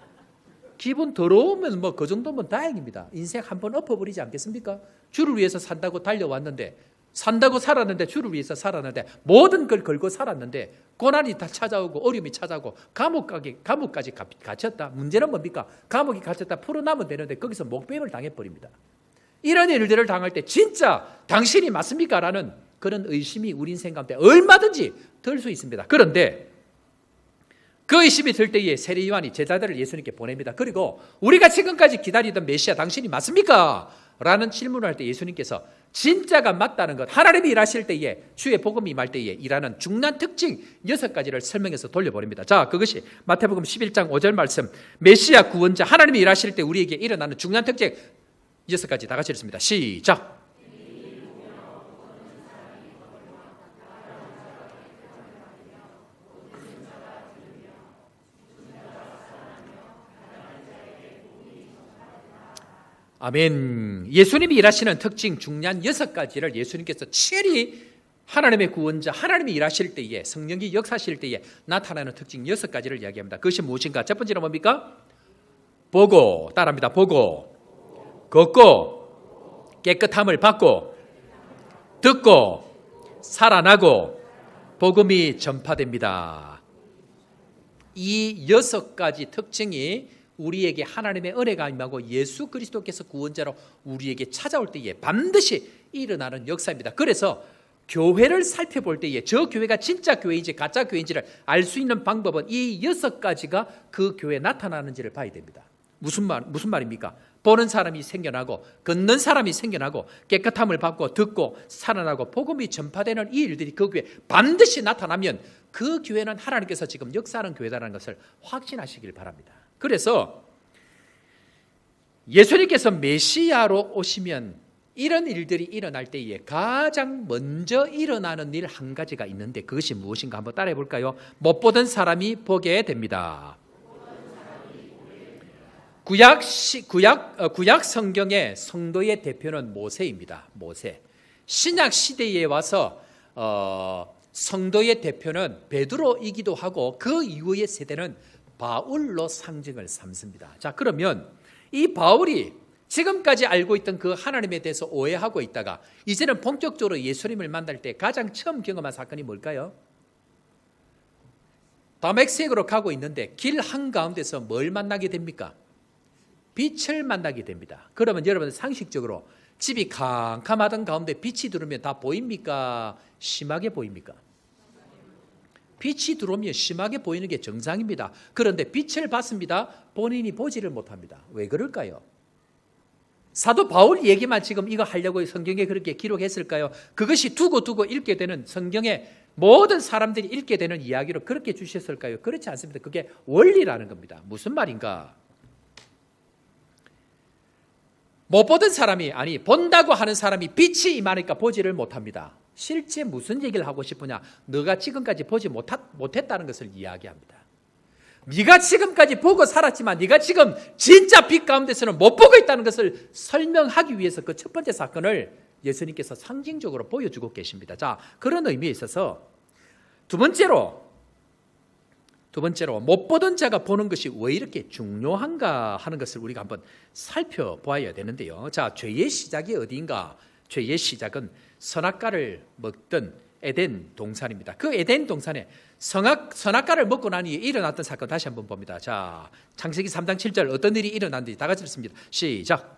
기분 더러우면 그 정도면 다행입니다. 인생 한번 엎어버리지 않겠습니까? 주를 위해서 산다고 달려왔는데, 산다고 살았는데, 주를 위해서 살았는데, 모든 걸 걸고 살았는데 고난이 다 찾아오고 어려움이 찾아오고 감옥까지 갇혔다. 문제는 뭡니까? 감옥이 갇혔다 풀어나면 되는데 거기서 목배임을 당해버립니다. 이런 일들을 당할 때 진짜 당신이 맞습니까? 라는 그런 의심이 우리 인생 가운데 얼마든지 들 수 있습니다. 그런데 그 의심이 들 때에 세례요한이 제자들을 예수님께 보냅니다. 그리고 우리가 지금까지 기다리던 메시아 당신이 맞습니까? 라는 질문을 할 때 예수님께서 진짜가 맞다는 것, 하나님이 일하실 때에, 주의 복음이 임할 때에 일하는 중요한 특징 6가지를 설명해서 돌려버립니다. 자, 그것이 마태복음 11장 5절 말씀, 메시아 구원자 하나님이 일하실 때 우리에게 일어나는 중요한 특징 6가지 다 같이 읽습니다. 시작. 아멘. 예수님이 일하시는 특징 중요한 6가지를 예수님께서 체리 하나님의 구원자, 하나님이 일하실 때에, 성령이 역사하실 때에 나타나는 특징 6가지를 이야기합니다. 그것이 무엇인가? 첫 번째는 뭡니까? 보고, 따라합니다. 보고, 걷고, 깨끗함을 받고, 듣고, 살아나고, 복음이 전파됩니다. 이 6가지 특징이 우리에게 하나님의 은혜가 임하고 예수 그리스도께서 구원자로 우리에게 찾아올 때에 반드시 일어나는 역사입니다. 그래서 교회를 살펴볼 때에 저 교회가 진짜 교회인지 가짜 교회인지를 알 수 있는 방법은 이 6가지가 그 교회에 나타나는지를 봐야 됩니다. 무슨 말입니까? 보는 사람이 생겨나고 걷는 사람이 생겨나고 깨끗함을 받고 듣고 살아나고 복음이 전파되는 이 일들이 그 교회에 반드시 나타나면 그 교회는 하나님께서 지금 역사하는 교회다라는 것을 확신하시길 바랍니다. 그래서 예수님께서 메시아로 오시면 이런 일들이 일어날 때에 가장 먼저 일어나는 일 한 가지가 있는데 그것이 무엇인가 한번 따라해 볼까요? 못 보던 사람이 보게 됩니다. 구약 성경의 성도의 대표는 모세입니다. 모세. 신약 시대에 와서 성도의 대표는 베드로이기도 하고 그 이후의 세대는 바울로 상징을 삼습니다. 자, 그러면 이 바울이 지금까지 알고 있던 그 하나님에 대해서 오해하고 있다가 이제는 본격적으로 예수님을 만날 때 가장 처음 경험한 사건이 뭘까요? 다메섹으로 가고 있는데 길 한가운데서 뭘 만나게 됩니까? 빛을 만나게 됩니다. 그러면 여러분 상식적으로 집이 캄캄하던 가운데 빛이 들어오면 다 보입니까? 심하게 보입니까? 빛이 들어오면 심하게 보이는 게 정상입니다. 그런데 빛을 받습니다. 본인이 보지를 못합니다. 왜 그럴까요? 사도 바울 얘기만 지금 이거 하려고 성경에 그렇게 기록했을까요? 그것이 두고 읽게 되는 성경의 모든 사람들이 읽게 되는 이야기로 그렇게 주셨을까요? 그렇지 않습니다. 그게 원리라는 겁니다. 무슨 말인가? 못 보던 사람이, 아니 본다고 하는 사람이 빛이 임하니까 보지를 못합니다. 실제 무슨 얘기를 하고 싶으냐? 너가 지금까지 보지 못했다는 것을 이야기합니다. 네가 지금까지 보고 살았지만 네가 지금 진짜 빛 가운데서는 못 보고 있다는 것을 설명하기 위해서 그 첫 번째 사건을 예수님께서 상징적으로 보여주고 계십니다. 자, 그런 의미에 있어서 두 번째로 두 번째로 못 보던 자가 보는 것이 왜 이렇게 중요한가 하는 것을 우리가 한번 살펴보아야 되는데요. 자, 죄의 시작이 어디인가? 죄의 시작은 선악과를 먹던 에덴 동산입니다. 그 에덴 동산에 선악과를 먹고 난 뒤에 일어났던 사건 다시 한번 봅니다. 자, 창세기 3장 7절 어떤 일이 일어났는지 다 같이 읽습니다. 시작.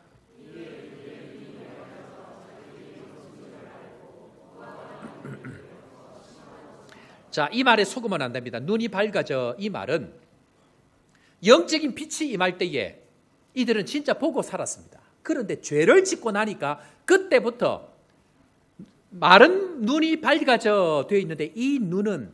자, 이 말에 속으면 안 됩니다. 눈이 밝아져. 이 말은 영적인 빛이 임할 때에 이들은 진짜 보고 살았습니다. 그런데 죄를 짓고 나니까 그때부터 말은 눈이 밝아져 되어 있는데 이 눈은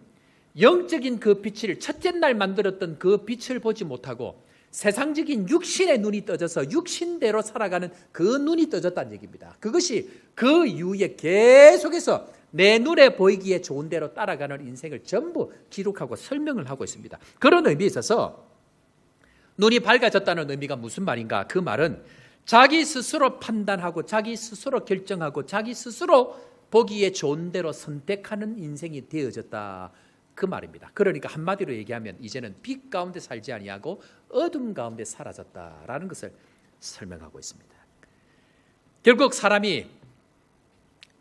영적인 그 빛을 첫째 날 만들었던 그 빛을 보지 못하고 세상적인 육신의 눈이 떠져서 육신대로 살아가는 그 눈이 떠졌다는 얘기입니다. 그것이 그 이후에 계속해서 내 눈에 보이기에 좋은 대로 따라가는 인생을 전부 기록하고 설명을 하고 있습니다. 그런 의미에 있어서 눈이 밝아졌다는 의미가 무슨 말인가? 그 말은 자기 스스로 판단하고 자기 스스로 결정하고 자기 스스로 보기에 좋은 대로 선택하는 인생이 되어졌다. 그 말입니다. 그러니까 한마디로 얘기하면 이제는 빛 가운데 살지 아니하고 어둠 가운데 사라졌다라는 것을 설명하고 있습니다. 결국 사람이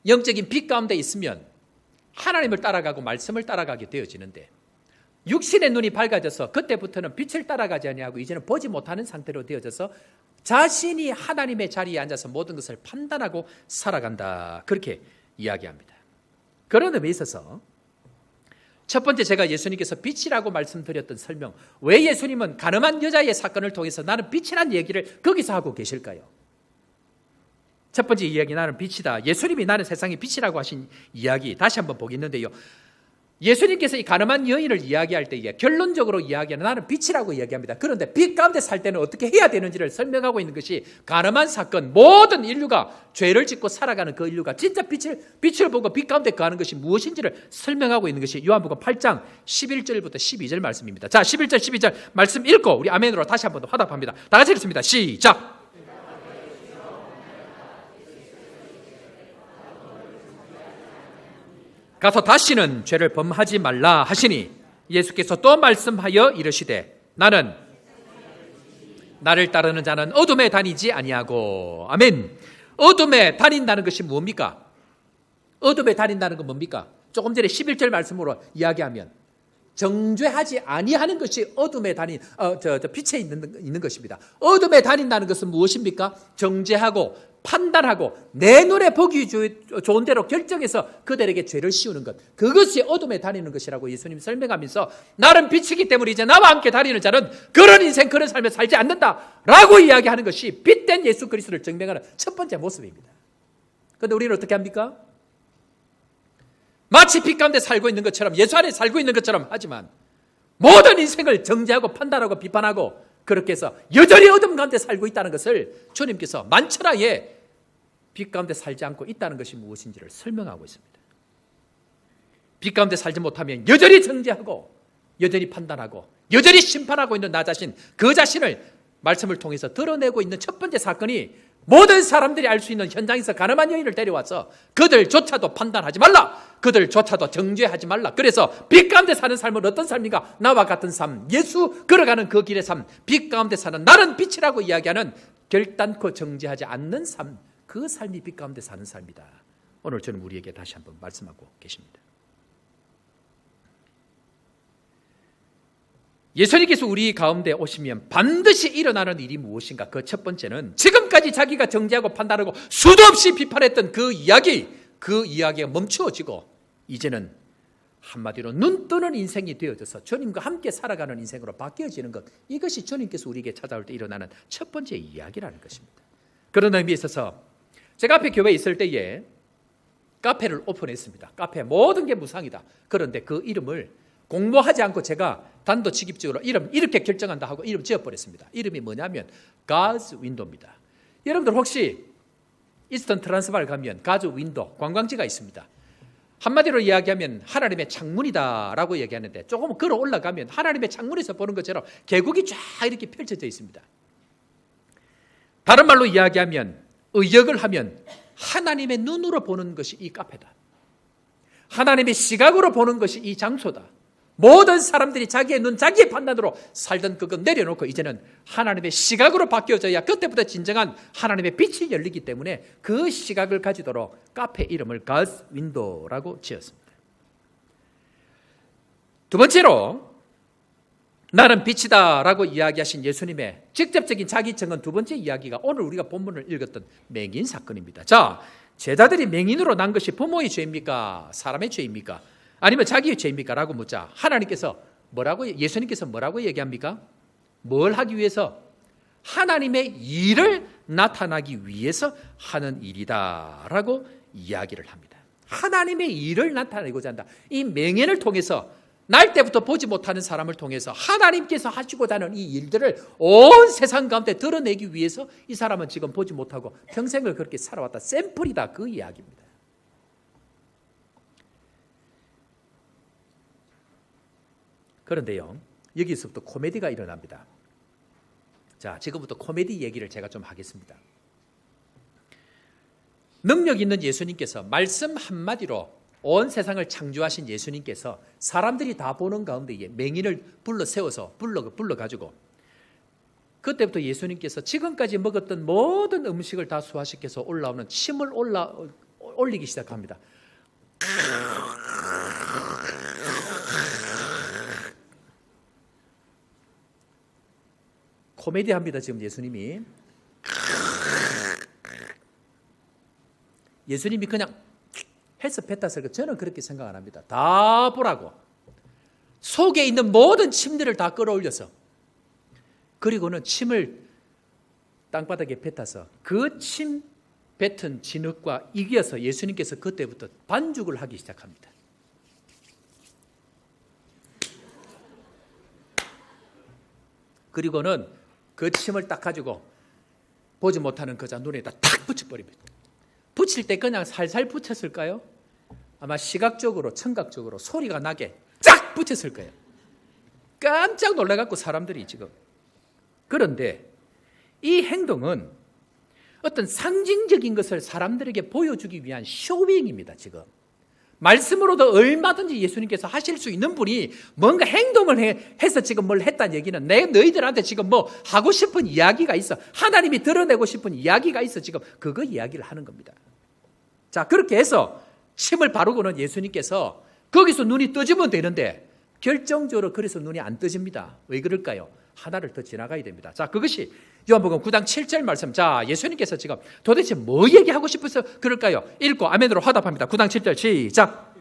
영적인 빛 가운데 있으면 하나님을 따라가고 말씀을 따라가게 되어지는데 육신의 눈이 밝아져서 그때부터는 빛을 따라가지 아니하고 이제는 보지 못하는 상태로 되어져서 자신이 하나님의 자리에 앉아서 모든 것을 판단하고 살아간다. 그렇게 이야기합니다. 그런 의미에 있어서 첫 번째 제가 예수님께서 빛이라고 말씀드렸던 설명, 왜 예수님은 가늠한 여자의 사건을 통해서 나는 빛이란 얘기를 거기서 하고 계실까요? 첫 번째 이야기, 나는 빛이다. 예수님이 나는 세상의 빛이라고 하신 이야기 다시 한번 보겠는데요. 예수님께서 이 가늠한 여인을 이야기할 때에 결론적으로 이야기하는 나는 빛이라고 이야기합니다. 그런데 빛 가운데 살 때는 어떻게 해야 되는지를 설명하고 있는 것이 가늠한 사건, 모든 인류가 죄를 짓고 살아가는 그 인류가 진짜 빛을 보고 빛 가운데 거하는 것이 무엇인지를 설명하고 있는 것이 요한복음 8장 11절부터 12절 말씀입니다. 자, 11절 12절 말씀 읽고 우리 아멘으로 다시 한번 더 화답합니다. 다 같이 읽습니다. 시작. 가서 다시는 죄를 범하지 말라 하시니 예수께서 또 말씀하여 이르시되 나는 나를 따르는 자는 어둠에 다니지 아니하고 아멘. 어둠에 다닌다는 것이 뭡니까? 어둠에 다닌다는 건 뭡니까? 조금 전에 11절 말씀으로 이야기하면 정죄하지 아니하는 것이 어둠에 빛에 있는 것입니다. 어둠에 다닌다는 것은 무엇입니까? 정죄하고 판단하고 내 눈에 보기 좋은 대로 결정해서 그들에게 죄를 씌우는 것, 그것이 어둠에 다니는 것이라고 예수님이 설명하면서 나는 빛이기 때문에 이제 나와 함께 다니는 자는 그런 인생 그런 삶을 살지 않는다라고 이야기하는 것이 빛된 예수 그리스도를 증명하는 첫 번째 모습입니다. 그런데 우리는 어떻게 합니까? 마치 빛 가운데 살고 있는 것처럼 예수 안에 살고 있는 것처럼 하지만 모든 인생을 정죄하고 판단하고 비판하고 그렇게 해서 여전히 어둠 가운데 살고 있다는 것을 주님께서 만천하에 빛 가운데 살지 않고 있다는 것이 무엇인지를 설명하고 있습니다. 빛 가운데 살지 못하면 여전히 정죄하고 여전히 판단하고 여전히 심판하고 있는 나 자신, 그 자신을 말씀을 통해서 드러내고 있는 첫 번째 사건이 모든 사람들이 알 수 있는 현장에서 가늠한 여인을 데려와서 그들조차도 판단하지 말라, 그들조차도 정죄하지 말라. 그래서 빛 가운데 사는 삶은 어떤 삶인가? 나와 같은 삶, 예수 걸어가는 그 길의 삶, 빛 가운데 사는 나는 빛이라고 이야기하는 결단코 정죄하지 않는 삶, 그 삶이 빛 가운데 사는 삶이다. 오늘 저는 우리에게 다시 한번 말씀하고 계십니다. 예수님께서 우리 가운데 오시면 반드시 일어나는 일이 무엇인가? 그 첫 번째는 지금까지 자기가 정죄하고 판단하고 수도 없이 비판했던 그 이야기가 멈추어지고 이제는 한마디로 눈 뜨는 인생이 되어져서 주님과 함께 살아가는 인생으로 바뀌어지는 것, 이것이 주님께서 우리에게 찾아올 때 일어나는 첫 번째 이야기라는 것입니다. 그런 의미에 있어서 제가 앞에 교회에 있을 때에 카페를 오픈했습니다. 카페 모든 게 무상이다. 그런데 그 이름을 공모하지 않고 제가 단도직입적으로 이름 이렇게 결정한다 하고 이름 지어버렸습니다. 이름이 뭐냐면 God's Window입니다. 여러분들 혹시 이스턴 트랜스바를 가면 God's Window 관광지가 있습니다. 한마디로 이야기하면 하나님의 창문이다라고 얘기하는데 조금 걸어 올라가면 하나님의 창문에서 보는 것처럼 계곡이 쫙 이렇게 펼쳐져 있습니다. 다른 말로 이야기하면 의역을 하면 하나님의 눈으로 보는 것이 이 카페다. 하나님의 시각으로 보는 것이 이 장소다. 모든 사람들이 자기의 눈, 자기의 판단으로 살던 그거 내려놓고 이제는 하나님의 시각으로 바뀌어져야 그때부터 진정한 하나님의 빛이 열리기 때문에 그 시각을 가지도록 카페 이름을 God's Window라고 지었습니다. 두 번째로 나는 빛이다 라고 이야기하신 예수님의 직접적인 자기 증언 두 번째 이야기가 오늘 우리가 본문을 읽었던 맹인 사건입니다. 자, 제자들이 맹인으로 난 것이 부모의 죄입니까? 사람의 죄입니까? 아니면 자기의 죄입니까? 라고 묻자 하나님께서 예수님께서 뭐라고 얘기합니까? 뭘 하기 위해서? 하나님의 일을 나타나기 위해서 하는 일이다 라고 이야기를 합니다. 하나님의 일을 나타내고자 한다. 이 맹인을 통해서 날 때부터 보지 못하는 사람을 통해서 하나님께서 하시고자 하는 이 일들을 온 세상 가운데 드러내기 위해서 이 사람은 지금 보지 못하고 평생을 그렇게 살아왔다. 샘플이다. 그 이야기입니다. 그런데요, 여기서부터 코미디가 일어납니다. 자, 지금부터 코미디 얘기를 제가 좀 하겠습니다. 능력 있는 예수님께서 말씀 한마디로 온 세상을 창조하신 예수님께서 사람들이 다 보는 가운데에 맹인을 불러 세워서 불러가지고 그때부터 예수님께서 지금까지 먹었던 모든 음식을 다 소화시켜서 올라오는 침을 올리기 시작합니다. 코미디합니다. 지금 예수님이 그냥 해서 뱉었을 거 저는 그렇게 생각 안 합니다. 다 보라고 속에 있는 모든 침들을 다 끌어올려서 그리고는 침을 땅바닥에 뱉어서 그 침 뱉은 진흙과 이겨서 예수님께서 그때부터 반죽을 하기 시작합니다. 그리고는 그 침을 딱 가지고 보지 못하는 그자 눈에다 탁 붙여버립니다. 붙일 때 그냥 살살 붙였을까요? 아마 시각적으로 청각적으로 소리가 나게 쫙 붙였을 거예요. 깜짝 놀라갖고 사람들이 지금. 그런데 이 행동은 어떤 상징적인 것을 사람들에게 보여주기 위한 쇼윙입니다. 지금 말씀으로도 얼마든지 예수님께서 하실 수 있는 분이 뭔가 행동을 해서 지금 뭘 했다는 얘기는 너희들한테 지금 뭐 하고 싶은 이야기가 있어. 하나님이 드러내고 싶은 이야기가 있어. 지금 그거 이야기를 하는 겁니다. 자, 그렇게 해서 침을 바르고는 예수님께서 거기서 눈이 떠지면 되는데 결정적으로 그래서 눈이 안 떠집니다. 왜 그럴까요? 하나를 더 지나가야 됩니다. 자, 그것이 요한복음 9장 7절 말씀. 자, 예수님께서 지금 도대체 뭐 얘기하고 싶어서 그럴까요? 읽고 아멘으로 화답합니다. 9장 7절 시작.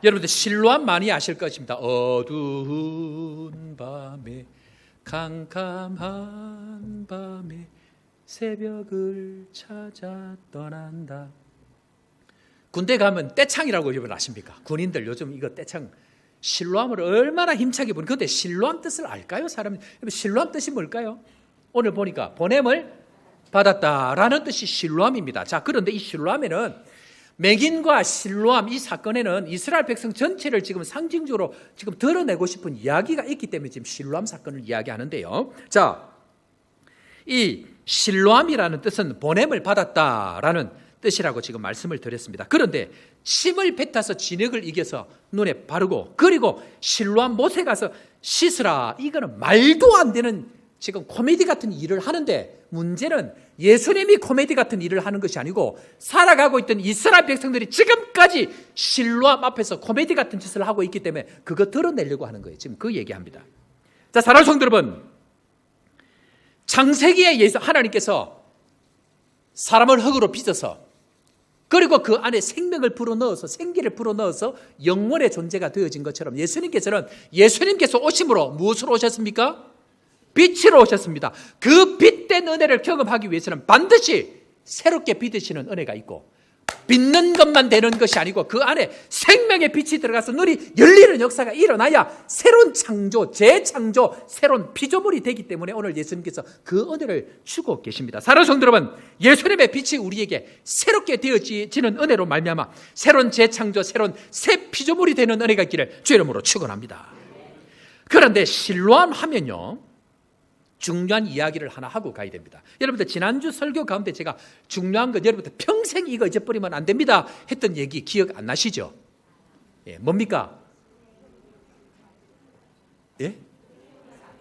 여러분들 실로암 많이 아실 것입니다. 어두운 밤에 캄캄한 밤에 새벽을 찾아 떠난다. 군대 가면 떼창이라고 여러분 아십니까? 군인들 요즘 이거 떼창 실로암을 얼마나 힘차게 부르는. 그런데 실로암 뜻을 알까요? 사람이. 실로암 뜻이 뭘까요? 오늘 보니까 보냄을 받았다라는 뜻이 실로암입니다. 자, 그런데 이 실로암에는 맹인과 실로암 이 사건에는 이스라엘 백성 전체를 지금 상징적으로 지금 드러내고 싶은 이야기가 있기 때문에 지금 실로암 사건을 이야기하는데요. 자, 이 실로암이라는 뜻은 보냄을 받았다라는 뜻이라고 지금 말씀을 드렸습니다. 그런데 침을 뱉어서 진흙을 이겨서 눈에 바르고 그리고 실로암 못에 가서 씻으라. 이거는 말도 안 되는 지금 코미디 같은 일을 하는데 문제는 예수님이 코미디 같은 일을 하는 것이 아니고 살아가고 있던 이스라엘 백성들이 지금까지 실로암 앞에서 코미디 같은 짓을 하고 있기 때문에 그거 드러내려고 하는 거예요. 지금 그 얘기합니다. 자, 사랑하는 성도 여러분, 창세기에 하나님께서 사람을 흙으로 빚어서 그리고 그 안에 생명을 불어넣어서 생기를 불어넣어서 영원의 존재가 되어진 것처럼 예수님께서 오심으로 무엇으로 오셨습니까? 빛으로 오셨습니다. 그 빛된 은혜를 경험하기 위해서는 반드시 새롭게 빛으시는 은혜가 있고 빛는 것만 되는 것이 아니고 그 안에 생명의 빛이 들어가서 눈이 열리는 역사가 일어나야 새로운 창조, 재창조, 새로운 피조물이 되기 때문에 오늘 예수님께서 그 은혜를 주고 계십니다. 사랑하는 성도 여러분, 예수님의 빛이 우리에게 새롭게 되어지는 은혜로 말미암아 새로운 재창조, 새로운 새 피조물이 되는 은혜가 있기를 주의 이름으로 축원합니다. 그런데 실로암 하면요, 중요한 이야기를 하나 하고 가야 됩니다. 여러분들 지난주 설교 가운데 제가 중요한 것 여러분들 평생 이거 잊어버리면 안 됩니다 했던 얘기 기억 안 나시죠? 예, 뭡니까? 예?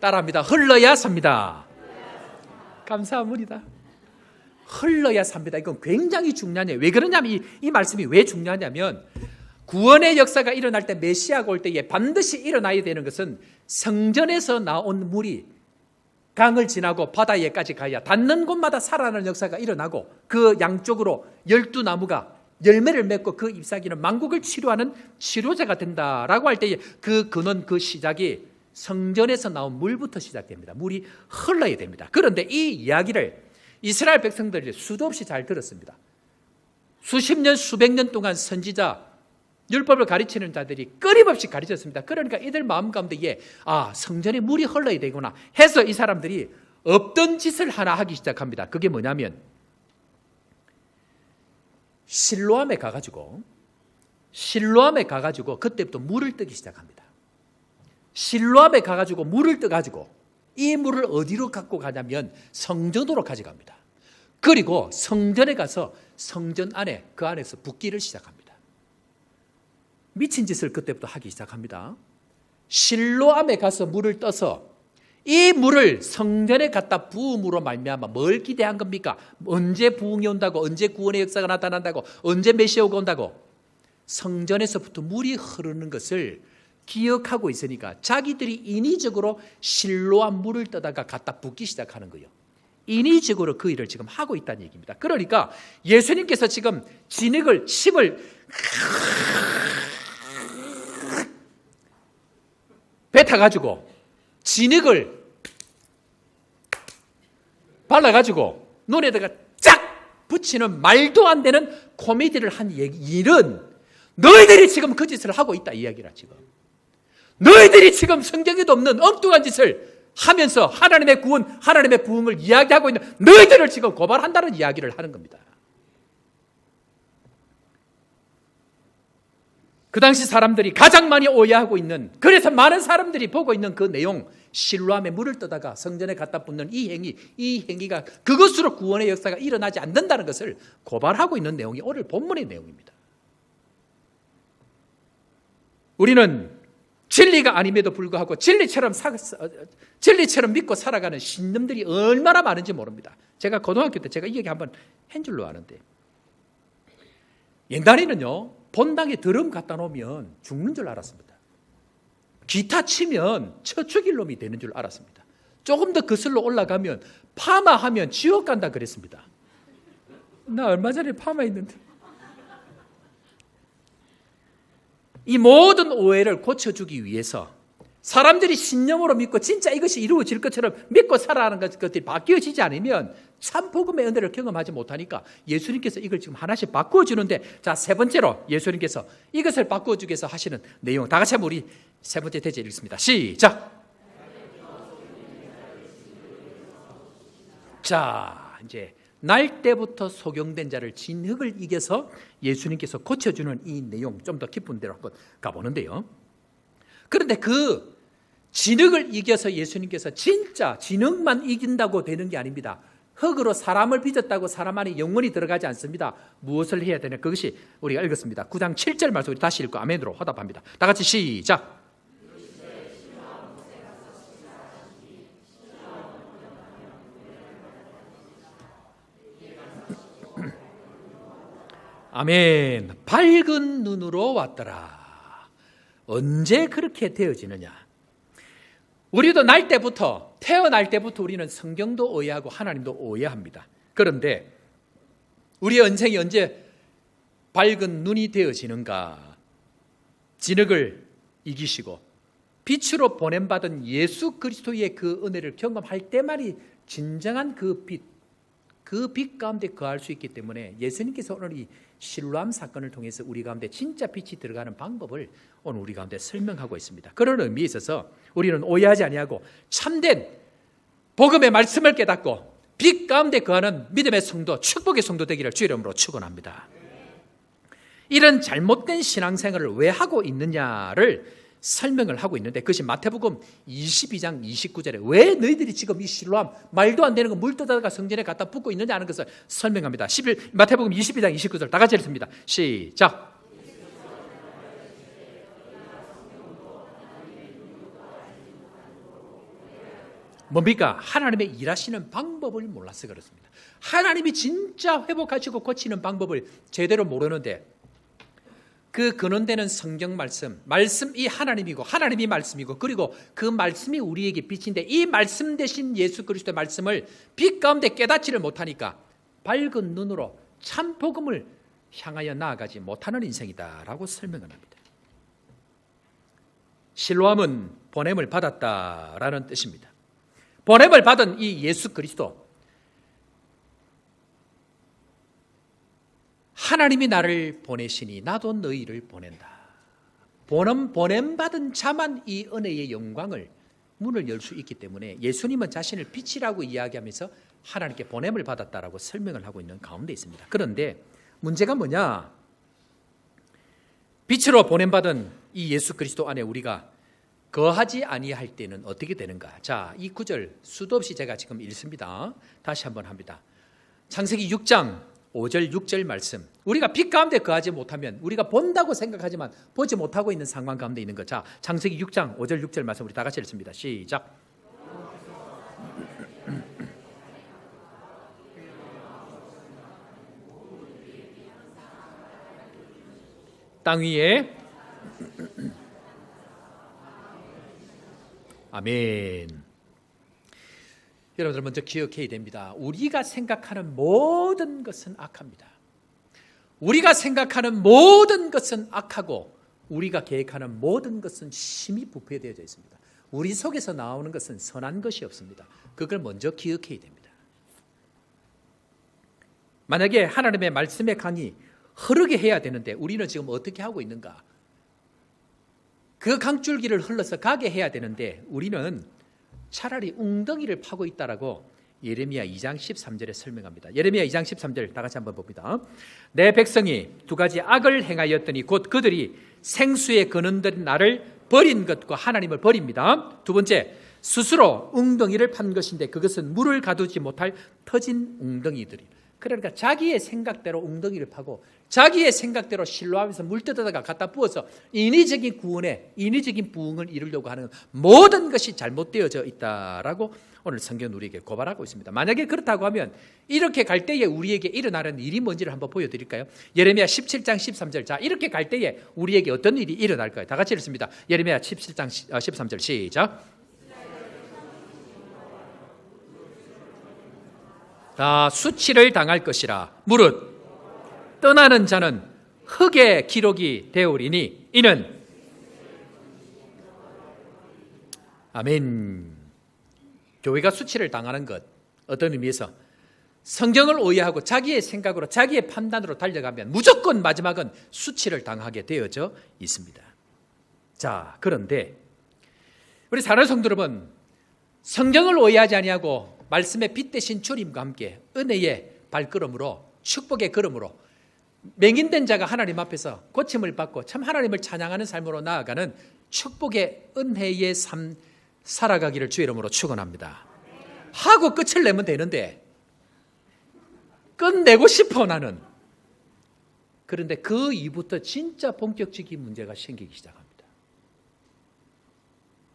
따라합니다. 흘러야 삽니다. 감사합니다. 흘러야 삽니다. 이건 굉장히 중요하네요. 왜 그러냐면 이 말씀이 왜 중요하냐면 구원의 역사가 일어날 때 메시아가 올 때에 반드시 일어나야 되는 것은 성전에서 나온 물이 강을 지나고 바다에까지 가야 닿는 곳마다 살아나는 역사가 일어나고 그 양쪽으로 12나무가 열매를 맺고 그 잎사귀는 만국을 치료하는 치료제가 된다라고 할 때에 그 근원 그 시작이 성전에서 나온 물부터 시작됩니다. 물이 흘러야 됩니다. 그런데 이 이야기를 이스라엘 백성들이 수도 없이 잘 들었습니다. 수십 년 수백 년 동안 선지자 율법을 가르치는 자들이 끊임없이 가르쳤습니다. 그러니까 이들 마음 가운데에 성전에 물이 흘러야 되구나 해서 이 사람들이 없던 짓을 하나 하기 시작합니다. 그게 뭐냐면 실로암에 가가지고 그때부터 물을 뜨기 시작합니다. 실로암에 가가지고 물을 떠가지고 이 물을 어디로 갖고 가냐면 성전으로 가져갑니다. 그리고 성전에 가서 성전 안에 그 안에서 붓기를 시작합니다. 미친 짓을 그때부터 하기 시작합니다. 실로암에 가서 물을 떠서 이 물을 성전에 갖다 부음으로 말미암아 뭘 기대한 겁니까? 언제 부흥이 온다고? 언제 구원의 역사가 나타난다고? 언제 메시아가 온다고? 성전에서부터 물이 흐르는 것을 기억하고 있으니까 자기들이 인위적으로 실로암 물을 떠다가 갖다 붓기 시작하는 거예요. 인위적으로 그 일을 지금 하고 있다는 얘기입니다. 그러니까 예수님께서 지금 침을 뱉어가지고 진흙을 발라가지고 눈에다가 쫙 붙이는 말도 안 되는 코미디를 한 일은 너희들이 지금 그 짓을 하고 있다 이 이야기라. 지금 너희들이 지금 성경에도 없는 엉뚱한 짓을 하면서 하나님의 구원, 하나님의 부흥을 이야기하고 있는 너희들을 지금 고발한다는 이야기를 하는 겁니다. 그 당시 사람들이 가장 많이 오해하고 있는, 그래서 많은 사람들이 보고 있는 그 내용, 실로암에 물을 떠다가 성전에 갖다 붓는 이 행위가 그것으로 구원의 역사가 일어나지 않는다는 것을 고발하고 있는 내용이 오늘 본문의 내용입니다. 우리는 진리가 아님에도 불구하고 진리처럼 믿고 살아가는 신놈들이 얼마나 많은지 모릅니다. 제가 고등학교 때 제가 이 얘기 한번 한 줄로 아는데, 옛날에는요 본당에 드럼 갖다 놓으면 죽는 줄 알았습니다. 기타 치면 처죽일 놈이 되는 줄 알았습니다. 조금 더 거슬러 올라가면 파마하면 지옥 간다 그랬습니다. 나 얼마 전에 파마했는데. 이 모든 오해를 고쳐주기 위해서 사람들이 신념으로 믿고 진짜 이것이 이루어질 것처럼 믿고 살아가는 것들이 바뀌어지지 않으면 참 복음의 은혜를 경험하지 못하니까 예수님께서 이걸 지금 하나씩 바꾸어주는데, 자, 세 번째로 예수님께서 이것을 바꾸어주기 위해서 하시는 내용, 다 같이 한번 우리 세 번째 대제 읽습니다. 시작. 자, 이제 날 때부터 소경된 자를 진흙을 이겨서 예수님께서 고쳐주는 이 내용, 좀 더 깊은 데로 한번 가보는데요. 그런데 그 진흙을 이겨서 예수님께서 진짜 진흙만 이긴다고 되는 게 아닙니다. 흙으로 사람을 빚었다고 사람 안에 영원히 들어가지 않습니다. 무엇을 해야 되냐? 그것이 우리가 읽었습니다. 9장 7절 말씀 우리 다시 읽고 아멘으로 화답합니다. 다 같이 시작. 아멘. 밝은 눈으로 왔더라. 언제 그렇게 되어지느냐? 우리도 태어날 때부터 우리는 성경도 오해하고 하나님도 오해합니다. 그런데 우리의 인생이 언제 밝은 눈이 되어지는가? 진흙을 이기시고 빛으로 보냄받은 예수 그리스도의 그 은혜를 경험할 때만이 진정한 그 빛 가운데 거할 수 있기 때문에 예수님께서 오늘 이 실로암 사건을 통해서 우리 가운데 진짜 빛이 들어가는 방법을 오늘 우리 가운데 설명하고 있습니다. 그런 의미에 있어서 우리는 오해하지 아니하고 참된 복음의 말씀을 깨닫고 빛 가운데 거하는 믿음의 성도, 축복의 성도 되기를 주의 이름으로 축원합니다. 이런 잘못된 신앙생활을 왜 하고 있느냐를 설명을 하고 있는데 그것이 마태복음 22장 29절에 왜 너희들이 지금 이 실로암 말도 안 되는 거 물 떠다가 성전에 갖다 붓고 있느냐 하는 것을 설명합니다. 마태복음 22장 29절 다 같이 읽습니다. 시작. 뭡니까? 하나님의 일하시는 방법을 몰라서 그렇습니다. 하나님이 진짜 회복하시고 고치는 방법을 제대로 모르는데 그 근원되는 성경 말씀이 하나님이고 하나님이 말씀이고 그리고 그 말씀이 우리에게 빛인데 이 말씀 대신 예수 그리스도의 말씀을 빛 가운데 깨닫지를 못하니까 밝은 눈으로 참 복음을 향하여 나아가지 못하는 인생이다라고 설명을 합니다. 실로암은 보냄을 받았다라는 뜻입니다. 보냄을 받은 이 예수 그리스도, 하나님이 나를 보내시니 나도 너희를 보낸다. 보냄받은 자만 이 은혜의 영광을 문을 열 수 있기 때문에 예수님은 자신을 빛이라고 이야기하면서 하나님께 보냄을 받았다라고 설명을 하고 있는 가운데 있습니다. 그런데 문제가 뭐냐? 빛으로 보냄받은 이 예수 그리스도 안에 우리가 거하지 아니할 때는 어떻게 되는가? 자, 이 구절 수도 없이 제가 지금 읽습니다. 다시 한번 합니다. 창세기 6장 5절 6절 말씀. 우리가 빛 가운데 거하지 못하면 우리가 본다고 생각하지만 보지 못하고 있는 상황 가운데 있는 것. 자, 창세기 6장 5절 6절 말씀 우리 다 같이 읽습니다. 시작. 땅 위에 아멘. 여러분들 먼저 기억해야 됩니다. 우리가 생각하는 모든 것은 악합니다. 우리가 생각하는 모든 것은 악하고 우리가 계획하는 모든 것은 심히 부패되어져 있습니다. 우리 속에서 나오는 것은 선한 것이 없습니다. 그걸 먼저 기억해야 됩니다. 만약에 하나님의 말씀의 강이 흐르게 해야 되는데 우리는 지금 어떻게 하고 있는가? 그 강줄기를 흘러서 가게 해야 되는데 우리는 차라리 웅덩이를 파고 있다라고 예레미야 2장 13절에 설명합니다. 예레미야 2장 13절 다 같이 한번 봅니다. 내 백성이 두 가지 악을 행하였더니 곧 그들이 생수에 거는된 나를 버린 것과 하나님을 버립니다. 두 번째, 스스로 웅덩이를 판 것인데 그것은 물을 가두지 못할 터진 웅덩이들이. 그러니까 자기의 생각대로 웅덩이를 파고 자기의 생각대로 실로암에서 물 뜯어다가 갖다 부어서 인위적인 구원에 인위적인 부흥을 이루려고 하는 모든 것이 잘못되어져 있다라고 오늘 성경은 우리에게 고발하고 있습니다. 만약에 그렇다고 하면 이렇게 갈 때에 우리에게 일어나는 일이 뭔지를 한번 보여드릴까요? 예레미야 17장 13절. 자, 이렇게 갈 때에 우리에게 어떤 일이 일어날까요? 다 같이 읽습니다. 예레미야 17장 13절 시작. 다 수치를 당할 것이라. 무릇 떠나는 자는 흙의 기록이 되오리니 이는 아멘. 교회가 수치를 당하는 것, 어떤 의미에서 성경을 오해하고 자기의 생각으로 자기의 판단으로 달려가면 무조건 마지막은 수치를 당하게 되어져 있습니다. 자, 그런데 우리 사랑하는 성도 여러분, 성경을 오해하지 아니하고 말씀의 빛 대신 주님과 함께 은혜의 발걸음으로 축복의 걸음으로 맹인된 자가 하나님 앞에서 고침을 받고 참 하나님을 찬양하는 삶으로 나아가는 축복의 은혜의 삶 살아가기를 주의 이름으로 축원합니다. 하고 끝을 내면 되는데 끝내고 싶어 나는. 그런데 그 이후부터 진짜 본격적인 문제가 생기기 시작합니다.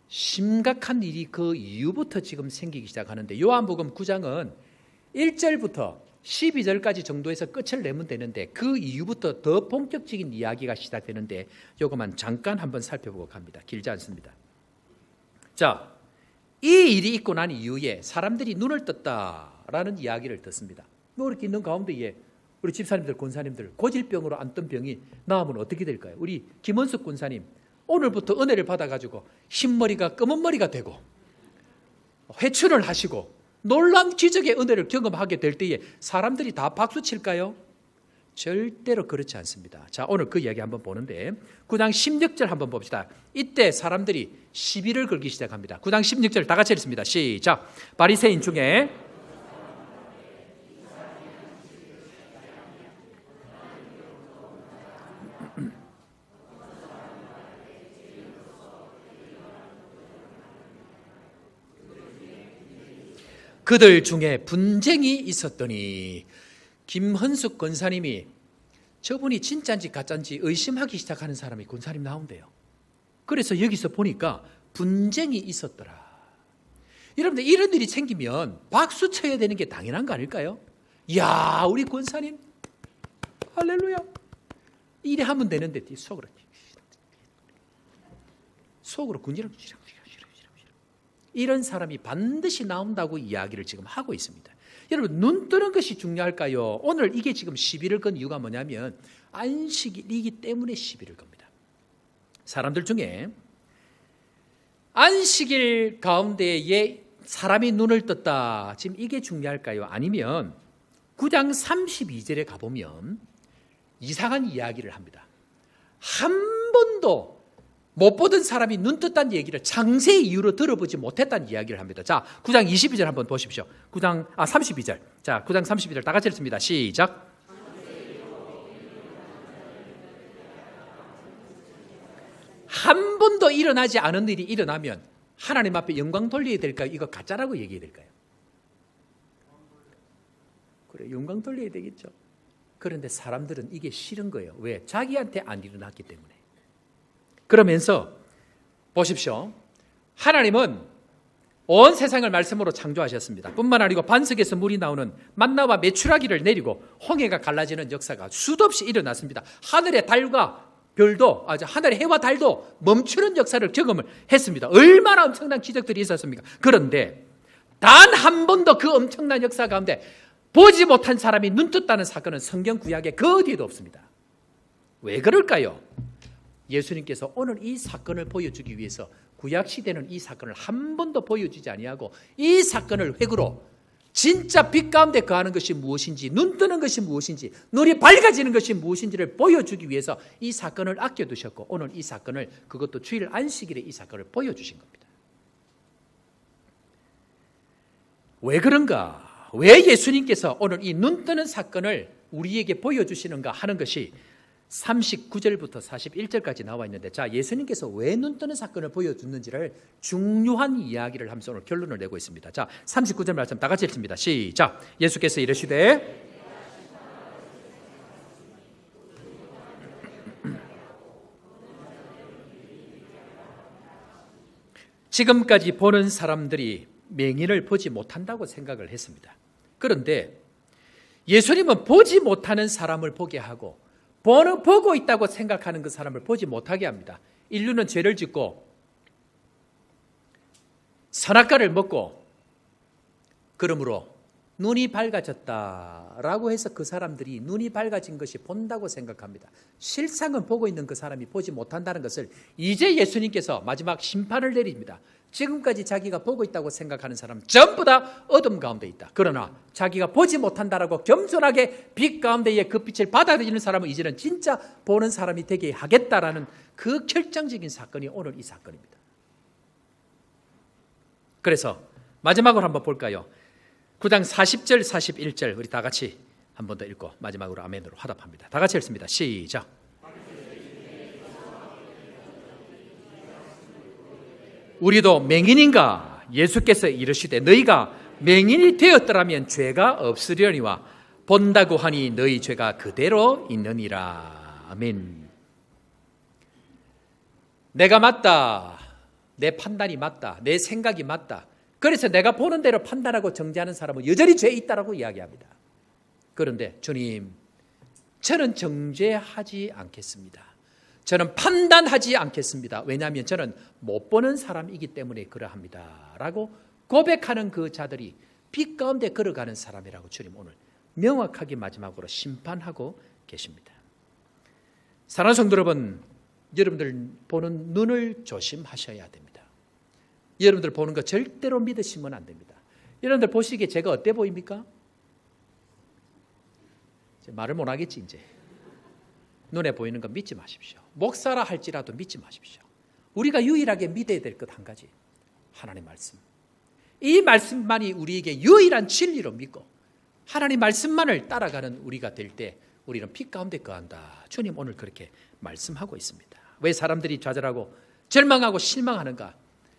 심각한 일이 그 이후부터 지금 생기기 시작하는데 요한복음 9장은 1절부터 12절까지 정도에서 끝을 내면 되는데 그 이후부터 더 본격적인 이야기가 시작되는데 요것만 잠깐 한번 살펴보고 갑니다. 길지 않습니다. 자, 이 일이 있고 난 이후에 사람들이 눈을 떴다라는 이야기를 듣습니다. 뭐 이렇게 있는 가운데에 우리 집사님들, 권사님들 고질병으로 앓던 병이 나으면 어떻게 될까요? 우리 김원숙 권사님 오늘부터 은혜를 받아가지고 흰머리가 검은 머리가 되고 회춘을 하시고 놀라운 기적의 은혜를 경험하게 될 때에 사람들이 다 박수 칠까요? 절대로 그렇지 않습니다. 자, 오늘 그 이야기 한번 보는데 9장 16절 한번 봅시다. 이때 사람들이 시비를 걸기 시작합니다. 9장 16절 다 같이 읽습니다. 시작. 바리새인 중에 그들 중에 분쟁이 있었더니 김헌숙 권사님이 저분이 진짜인지 가짜인지 의심하기 시작하는 사람이 권사님 나온대요. 그래서 여기서 보니까 분쟁이 있었더라. 여러분들 이런 일이 생기면 박수 쳐야 되는 게 당연한 거 아닐까요? 야, 우리 권사님 할렐루야. 이래 하면 되는데 속으로 군지렁 이런 사람이 반드시 나온다고 이야기를 지금 하고 있습니다. 여러분, 눈 뜨는 것이 중요할까요? 오늘 이게 지금 시비를 건 이유가 뭐냐면 안식일이기 때문에 시비를 겁니다. 사람들 중에 안식일 가운데에 사람이 눈을 떴다, 지금 이게 중요할까요? 아니면 9장 32절에 가보면 이상한 이야기를 합니다. 한 번도 못 보던 사람이 눈 떴다는 얘기를 창세 이후로 들어보지 못했다는 이야기를 합니다. 자, 9장 22절 한번 보십시오. 32절. 자, 9장 32절 다 같이 읽습니다. 시작. 한 번도 일어나지 않은 일이 일어나면 하나님 앞에 영광 돌려야 될까요? 이거 가짜라고 얘기해야 될까요? 그래, 영광 돌려야 되겠죠. 그런데 사람들은 이게 싫은 거예요. 왜? 자기한테 안 일어났기 때문에. 그러면서 보십시오. 하나님은 온 세상을 말씀으로 창조하셨습니다. 뿐만 아니고 반석에서 물이 나오는 만나와 메추라기를 내리고 홍해가 갈라지는 역사가 수도 없이 일어났습니다. 하늘의 달과 별도, 하늘의 해와 달도 멈추는 역사를 경험을 했습니다. 얼마나 엄청난 기적들이 있었습니까? 그런데 단 한 번도 그 엄청난 역사 가운데 보지 못한 사람이 눈 떴다는 사건은 성경 구약에 그 어디에도 없습니다. 왜 그럴까요? 예수님께서 오늘 이 사건을 보여주기 위해서 구약시대는 이 사건을 한 번도 보여주지 아니하고 이 사건을 획으로 진짜 빛 가운데 거하는 것이 무엇인지, 눈 뜨는 것이 무엇인지, 눈이 밝아지는 것이 무엇인지를 보여주기 위해서 이 사건을 아껴두셨고 오늘 이 사건을, 그것도 주일 안식일에 이 사건을 보여주신 겁니다. 왜 그런가? 왜 예수님께서 오늘 이 눈 뜨는 사건을 우리에게 보여주시는가 하는 것이 39절부터 41절까지 나와 있는데, 자, 예수님께서 왜 눈 뜨는 사건을 보여줬는지를 중요한 이야기를 하면서 오늘 결론을 내고 있습니다. 자, 39절 말씀 다 같이 읽습니다. 시작. 예수께서 이르시되 지금까지 보는 사람들이 맹인을 보지 못한다고 생각을 했습니다. 그런데 예수님은 보지 못하는 사람을 보게 하고 보고 있다고 생각하는 그 사람을 보지 못하게 합니다. 인류는 죄를 짓고 선악과를 먹고 그러므로 눈이 밝아졌다라고 해서 그 사람들이 눈이 밝아진 것이 본다고 생각합니다. 실상은 보고 있는 그 사람이 보지 못한다는 것을 이제 예수님께서 마지막 심판을 내립니다. 지금까지 자기가 보고 있다고 생각하는 사람 전부 다 어둠 가운데 있다. 그러나 자기가 보지 못한다라고 겸손하게 빛 가운데의 그 빛을 받아들이는 사람은 이제는 진짜 보는 사람이 되게 하겠다라는 그 결정적인 사건이 오늘 이 사건입니다. 그래서 마지막으로 한번 볼까요? 9장 40절 41절 우리 다 같이 한 번 더 읽고 마지막으로 아멘으로 화답합니다. 다 같이 읽습니다. 시작. 우리도 맹인인가? 예수께서 이르시되 너희가 맹인이 되었더라면 죄가 없으려니와 본다고 하니 너희 죄가 그대로 있느니라. 아멘. 내가 맞다. 내 판단이 맞다. 내 생각이 맞다. 그래서 내가 보는 대로 판단하고 정죄하는 사람은 여전히 죄에 있다라고 이야기합니다. 그런데 주님, 저는 정죄하지 않겠습니다. 저는 판단하지 않겠습니다. 왜냐하면 저는 못 보는 사람이기 때문에 그러합니다. 라고 고백하는 그 자들이 빛 가운데 걸어가는 사람이라고 주님 오늘 명확하게 마지막으로 심판하고 계십니다. 사랑하는 성도 여러분, 여러분들 보는 눈을 조심하셔야 됩니다. 여러분들 보는 거 절대로 믿으시면 안 됩니다. 여러분들 보시기에 제가 어때 보입니까? 말을 못 하겠지 이제. 눈에 보이는 거 믿지 마십시오. 목사라 할지라도 믿지 마십시오. 우리가 유일하게 믿어야 될 것 한 가지, 하나님 말씀. 이 말씀만이 우리에게 유일한 진리로 믿고 하나님 말씀만을 따라가는 우리가 될 때 우리는 빛 가운데 거한다. 주님 오늘 그렇게 말씀하고 있습니다. 왜 사람들이 좌절하고 절망하고 실망하는가?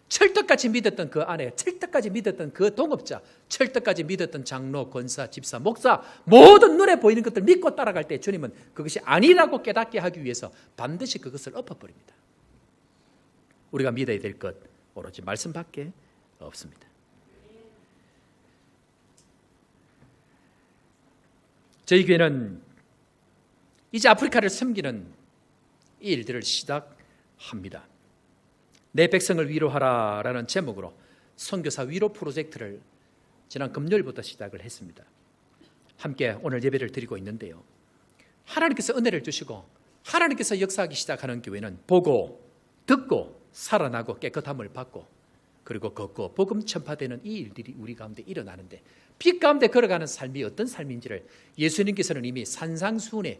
철떡같이 믿었던 그 아내, 철떡까지 믿었던 그 동업자, 철떡까지 믿었던 장로, 권사, 집사, 목사, 모든 눈에 보이는 것들 믿고 따라갈 때 주님은 그것이 아니라고 깨닫게 하기 위해서 반드시 그것을 엎어버립니다. 우리가 믿어야 될 것 오로지 말씀밖에 없습니다. 저희 교회는 이제 아프리카를 섬기는 이 일들을 시작합니다. 내 백성을 위로하라라는 제목으로 선교사 위로 프로젝트를 지난 금요일부터 시작을 했습니다. 함께 오늘 예배를 드리고 있는데요. 하나님께서 은혜를 주시고 하나님께서 역사하기 시작하는 교회는 보고 듣고 살아나고 깨끗함을 받고 그리고 걷고 복음 전파되는 이 일들이 우리 가운데 일어나는데 빛 가운데 걸어가는 삶이 어떤 삶인지를 예수님께서는 이미 산상수훈의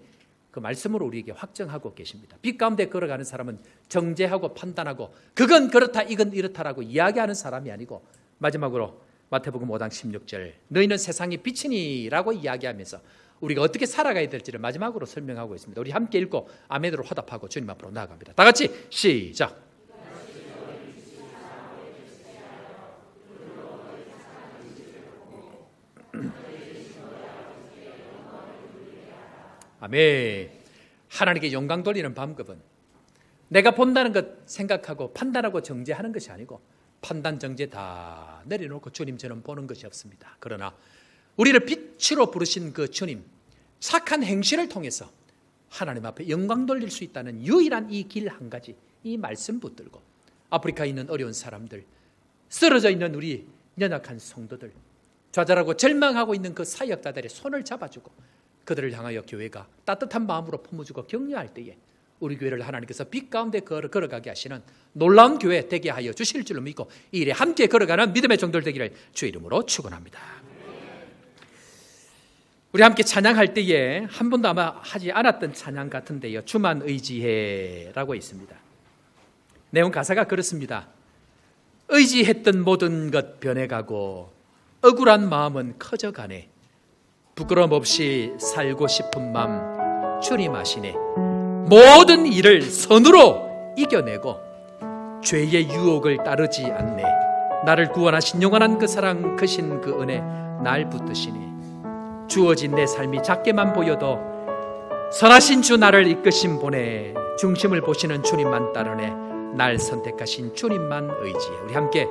그 말씀으로 우리에게 확정하고 계십니다. 빛 가운데 걸어가는 사람은 정죄하고 판단하고 그건 그렇다 이건 이렇다라고 이야기하는 사람이 아니고 마지막으로 마태복음 5장 16절 너희는 세상의 빛이니라고 이야기하면서 우리가 어떻게 살아가야 될지를 마지막으로 설명하고 있습니다. 우리 함께 읽고 아멘으로 화답하고 주님 앞으로 나아갑니다. 다 같이 시작. 아멘. 하나님께 영광 돌리는 방법은 내가 본다는 것 생각하고 판단하고 정죄하는 것이 아니고 판단 정죄 다 내려놓고 주님 저는 보는 것이 없습니다. 그러나 우리를 빛으로 부르신 그 주님 착한 행실을 통해서 하나님 앞에 영광 돌릴 수 있다는 유일한 이 길 한 가지 이 말씀 붙들고 아프리카에 있는 어려운 사람들 쓰러져 있는 우리 연약한 성도들 좌절하고 절망하고 있는 그 사역자들의 손을 잡아주고 그들을 향하여 교회가 따뜻한 마음으로 품어주고 격려할 때에 우리 교회를 하나님께서 빛 가운데 걸어가게 하시는 놀라운 교회 되게 하여 주실 줄로 믿고 이 일에 함께 걸어가는 믿음의 종들 되기를 주의 이름으로 축원합니다. 우리 함께 찬양할 때에 한 번도 아마 하지 않았던 찬양 같은데요. 주만 의지해라고 있습니다. 내용 가사가 그렇습니다. 의지했던 모든 것 변해가고 억울한 마음은 커져가네. 부끄럼 없이 살고 싶은 마음 주님 아시네. 모든 일을 선으로 이겨내고 죄의 유혹을 따르지 않네. 나를 구원하신 영원한 그 사랑 크신 그 은혜 날 붙드시네. 주어진 내 삶이 작게만 보여도 선하신 주 나를 이끄신 보내. 중심을 보시는 주님만 따르네. 날 선택하신 주님만 의지해. 우리 함께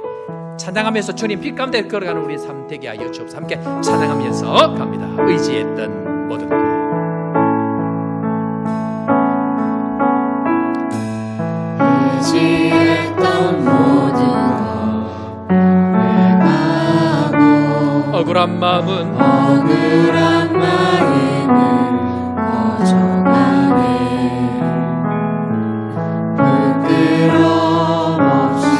찬양하면서 주님 빛 가운데 걸어가는 우리 삶 되게 하여 주옵소서. 함께 찬양하면서 갑니다. 의지했던 모든 것 의지했던 모든 것 변해가고 억울한 마음은 커져가네. 부끄럼 없이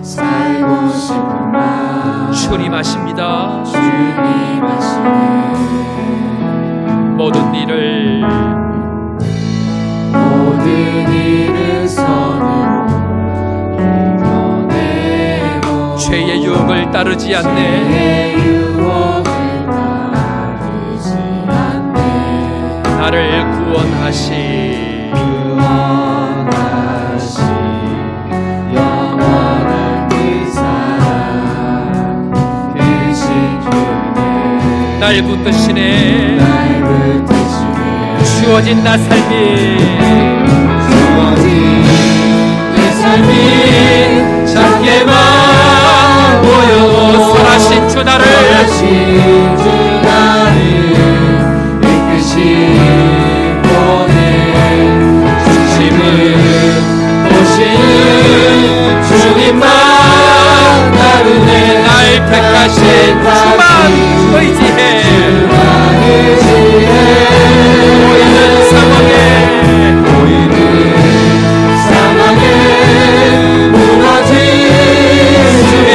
살고 싶은 마음 주님 아십니다. 주님 아시네. 모든 일을 선으로 이겨내고 죄의 유혹을 따르지 않네. 죄의 유혹을 따르지 않네. 나를 구원하신 영원한 그 사랑 크신 주님 날 붙드시네. 주어진 나 삶이 내 삶이 작게만 보여도 선하신 주 나를 이끄신 보내 중심을 보시는 주님만 따르네. 날 택하신 주만 의지해. 보이는 상황에 무너진 주의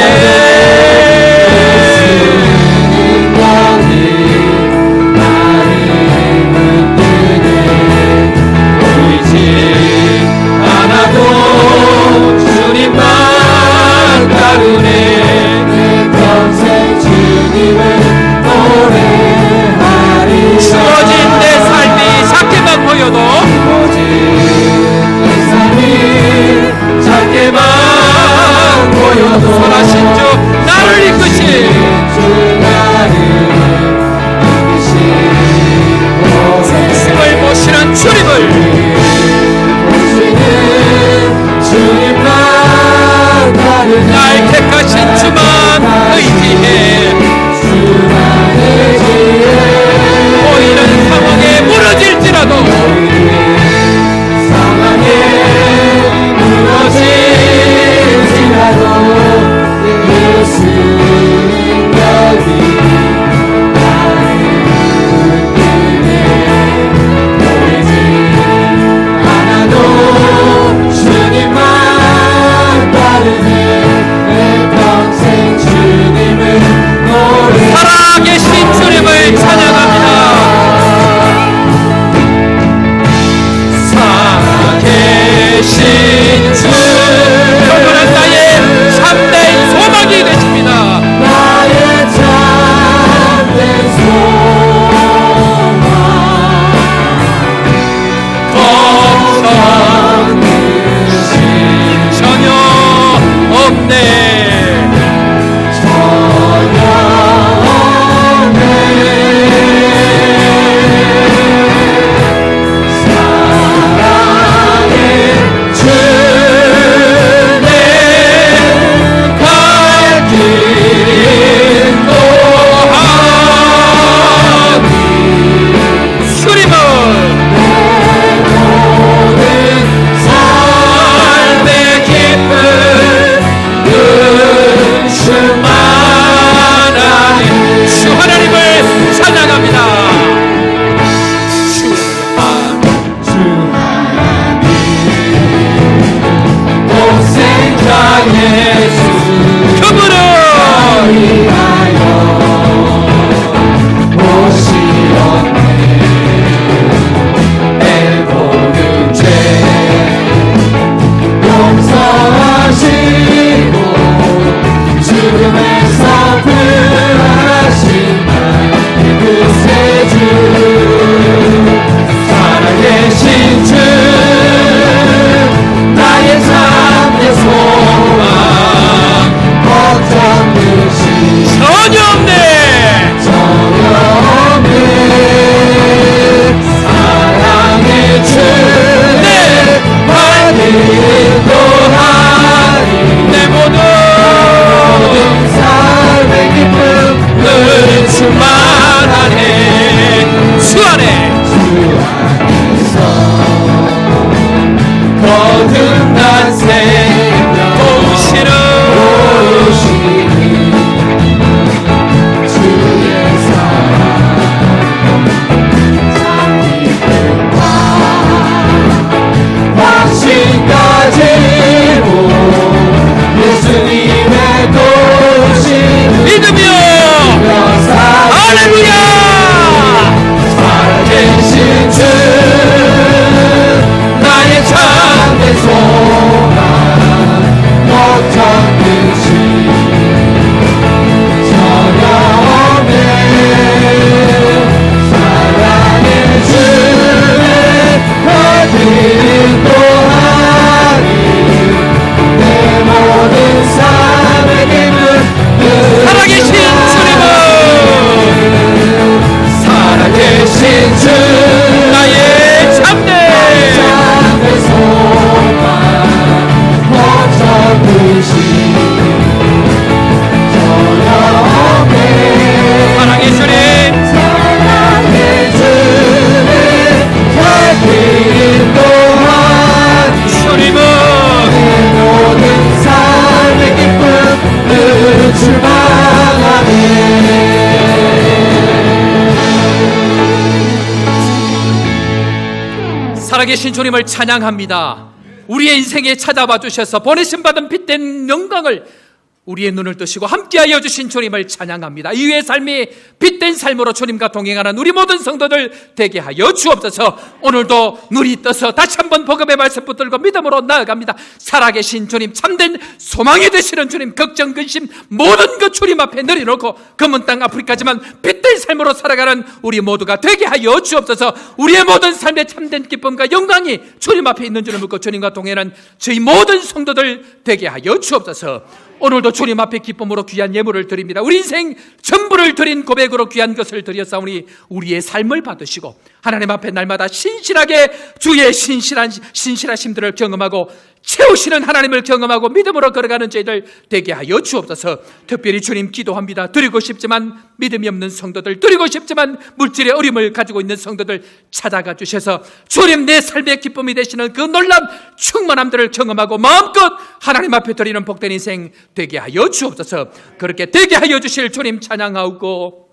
살아계신 주님을 찬양합니다. 우리의 인생에 찾아와 주셔서 보내심 받은 빛된 영광을 우리의 눈을 뜨시고 함께하여 주신 주님을 찬양합니다. 이후의 삶이 빛된 삶으로 주님과 동행하는 우리 모든 성도들 되게 하여 주옵소서. 오늘도 눈이 떠서 다시 한번 복음의 말씀 붙들고 믿음으로 나아갑니다. 살아계신 주님, 참된 소망이 되시는 주님, 걱정 근심 모든 것 주님 앞에 내려놓고 검은 땅 아프리카지만 빛된 삶으로 살아가는 우리 모두가 되게 하여 주옵소서. 우리의 모든 삶의 참된 기쁨과 영광이 주님 앞에 있는 줄을 믿고 주님과 동행하는 저희 모든 성도들 되게 하여 주옵소서. 오늘도 주님 앞에 기쁨으로 귀한 예물을 드립니다. 우리 인생 전부를 드린 고백으로 귀한 것을 드렸사오니 우리의 삶을 받으시고 하나님 앞에 날마다 신실하게 주의 신실하심들을 경험하고 채우시는 하나님을 경험하고 믿음으로 걸어가는 저희들 되게 하여 주옵소서. 특별히 주님 기도합니다. 드리고 싶지만 믿음이 없는 성도들, 드리고 싶지만 물질의 어려움을 가지고 있는 성도들 찾아가 주셔서 주님 내 삶의 기쁨이 되시는 그 놀람 충만함들을 경험하고 마음껏 하나님 앞에 드리는 복된 인생 되게 하여 주옵소서. 그렇게 되게 하여 주실 주님 찬양하고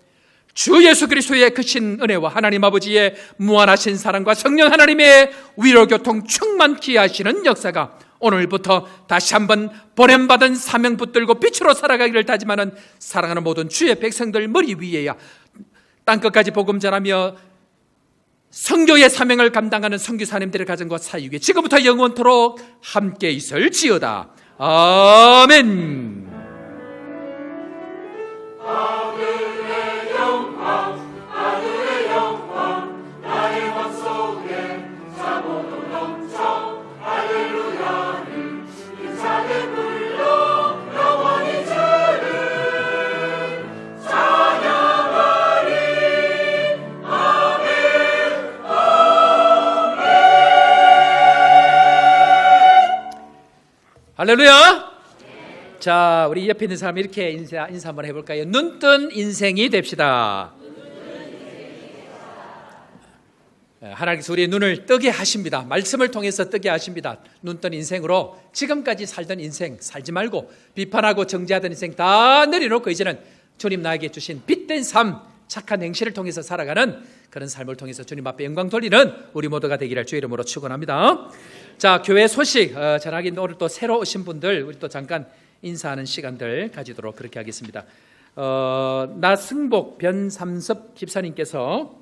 주 예수 그리스도의 크신 은혜와 하나님 아버지의 무한하신 사랑과 성령 하나님의 위로교통 충만케 하시는 역사가 오늘부터 다시 한번 보냄받은 사명 붙들고 빛으로 살아가기를 다짐하는 사랑하는 모든 주의 백성들 머리 위에야 땅끝까지 복음 전하며 선교의 사명을 감당하는 선교사님들의 가정과 사역에 지금부터 영원토록 함께 있을지어다. 아멘. 할렐루야. 자, 우리 옆에 있는 사람 이렇게 인사 한번 해볼까요? 눈뜬 인생이 됩시다. 하나님께서 우리의 눈을 뜨게 하십니다. 말씀을 통해서 뜨게 하십니다. 눈뜬 인생으로 지금까지 살던 인생 살지 말고 비판하고 정죄하던 인생 다 내려놓고 이제는 주님 나에게 주신 빛된 삶, 착한 행실을 통해서 살아가는 그런 삶을 통해서 주님 앞에 영광 돌리는 우리 모두가 되기를 주의 이름으로 축원합니다. 자, 교회 소식 전하기 오늘 또 새로 오신 분들 우리 또 잠깐 인사하는 시간들 가지도록 그렇게 하겠습니다. 나승복 변삼섭 집사님께서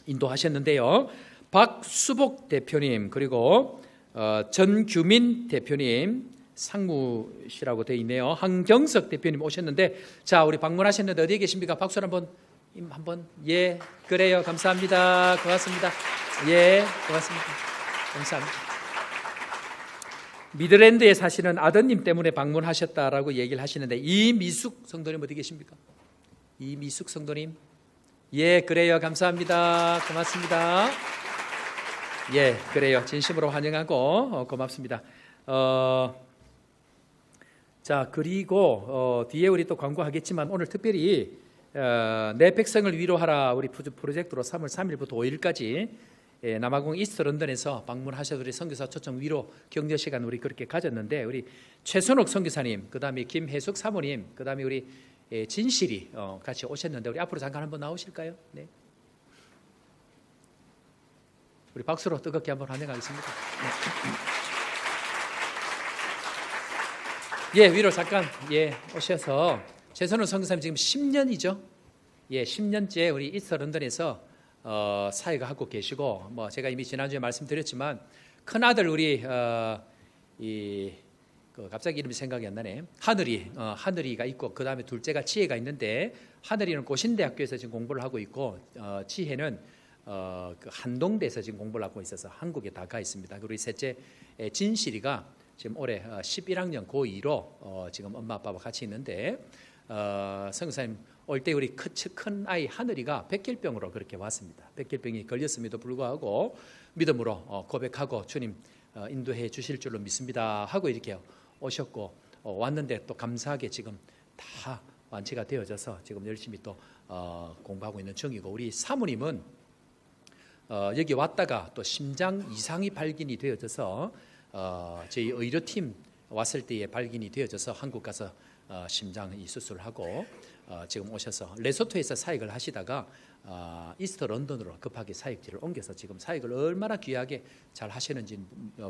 인도하셨는데요. 박수복 대표님 그리고 전규민 대표님 상무시라고 되어 있네요. 한경석 대표님 오셨는데 자, 우리 방문하셨는데 어디에 계십니까? 박수 한번 예, 그래요. 감사합니다. 고맙습니다. 예, 고맙습니다. 감사합니다. 미드랜드에 사시는 아드님 때문에 방문하셨다라고 얘기를 하시는데 이미숙 성도님 어디 계십니까? 이미숙 성도님 예, 그래요. 감사합니다. 고맙습니다. 예, 그래요. 진심으로 환영하고 고맙습니다. 자, 그리고 뒤에 우리 또 광고하겠지만 오늘 특별히 내 백성을 위로하라 우리 프로젝트로 3월 3일부터 5일까지 남아공 이스트 런던에서 방문하셔서 우리 선교사 초청 위로 격려 시간 우리 그렇게 가졌는데 우리 최선옥 선교사님, 그다음에 김혜숙 사모님, 그다음에 우리 진실이 같이 오셨는데 우리 앞으로 잠깐 한번 나오실까요? 네. 우리 박수로 뜨겁게 한번 환영하겠습니다. 네. 예, 위로 잠깐 오셔서 최선우 선교사님 지금 10년이죠. 예, 10년째 우리 이스트 런던에서 사역을 하고 계시고 뭐 제가 이미 지난주에 말씀드렸지만 큰 아들 우리 갑자기 이름이 생각이 안 나네. 하늘이가 있고 그 다음에 둘째가 지혜가 있는데 하늘이는 고신대학교에서 지금 공부를 하고 있고 지혜는 그 한동대에서 지금 공부를 하고 있어서 한국에 다 가 있습니다. 그리고 우리 셋째 진실이가 지금 올해 11학년 고2로 지금 엄마 아빠와 같이 있는데 선교사님 올 때 우리 큰 아이 하늘이가 백혈병으로 그렇게 왔습니다. 백혈병이 걸렸음에도 불구하고 믿음으로 고백하고 주님 인도해 주실 줄로 믿습니다 하고 이렇게 오셨고 왔는데 또 감사하게 지금 다 완치가 되어져서 지금 열심히 또 공부하고 있는 중이고 우리 사모님은 여기 왔다가 또 심장 이상이 발견이 되어져서 저희 의료팀 왔을 때에 발견이 되어져서 한국 가서 심장 이 수술을 하고 지금 오셔서 레소토에서 사역을 하시다가 이스트 런던으로 급하게 사역지를 옮겨서 지금 사역을 얼마나 귀하게 잘 하시는지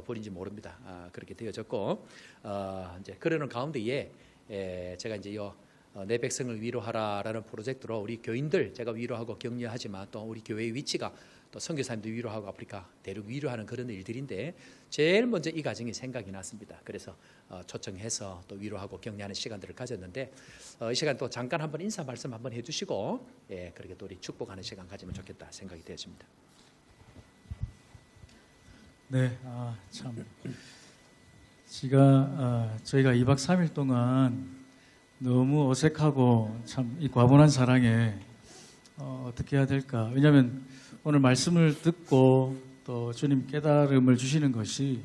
보는지 모릅니다. 그렇게 되어졌고 이제 그러는 가운데에 제가 이제 내 백성을 위로하라라는 프로젝트로 우리 교인들 제가 위로하고 격려하지만 또 우리 교회의 위치가 또 선교사님들 위로하고 아프리카 대륙 위로하는 그런 일들인데 제일 먼저 이 과정이 생각이 났습니다. 그래서 초청해서 또 위로하고 격려하는 시간들을 가졌는데 이 시간 또 잠깐 한번 인사 말씀 한번 해주시고 그렇게 또 우리 축복하는 시간 가지면 좋겠다 생각이 되어집니다. 네, 참 저희가 2박 3일 동안 너무 어색하고 참 이 과분한 사랑에 어떻게 해야 될까? 왜냐하면 오늘 말씀을 듣고 또 주님 깨달음을 주시는 것이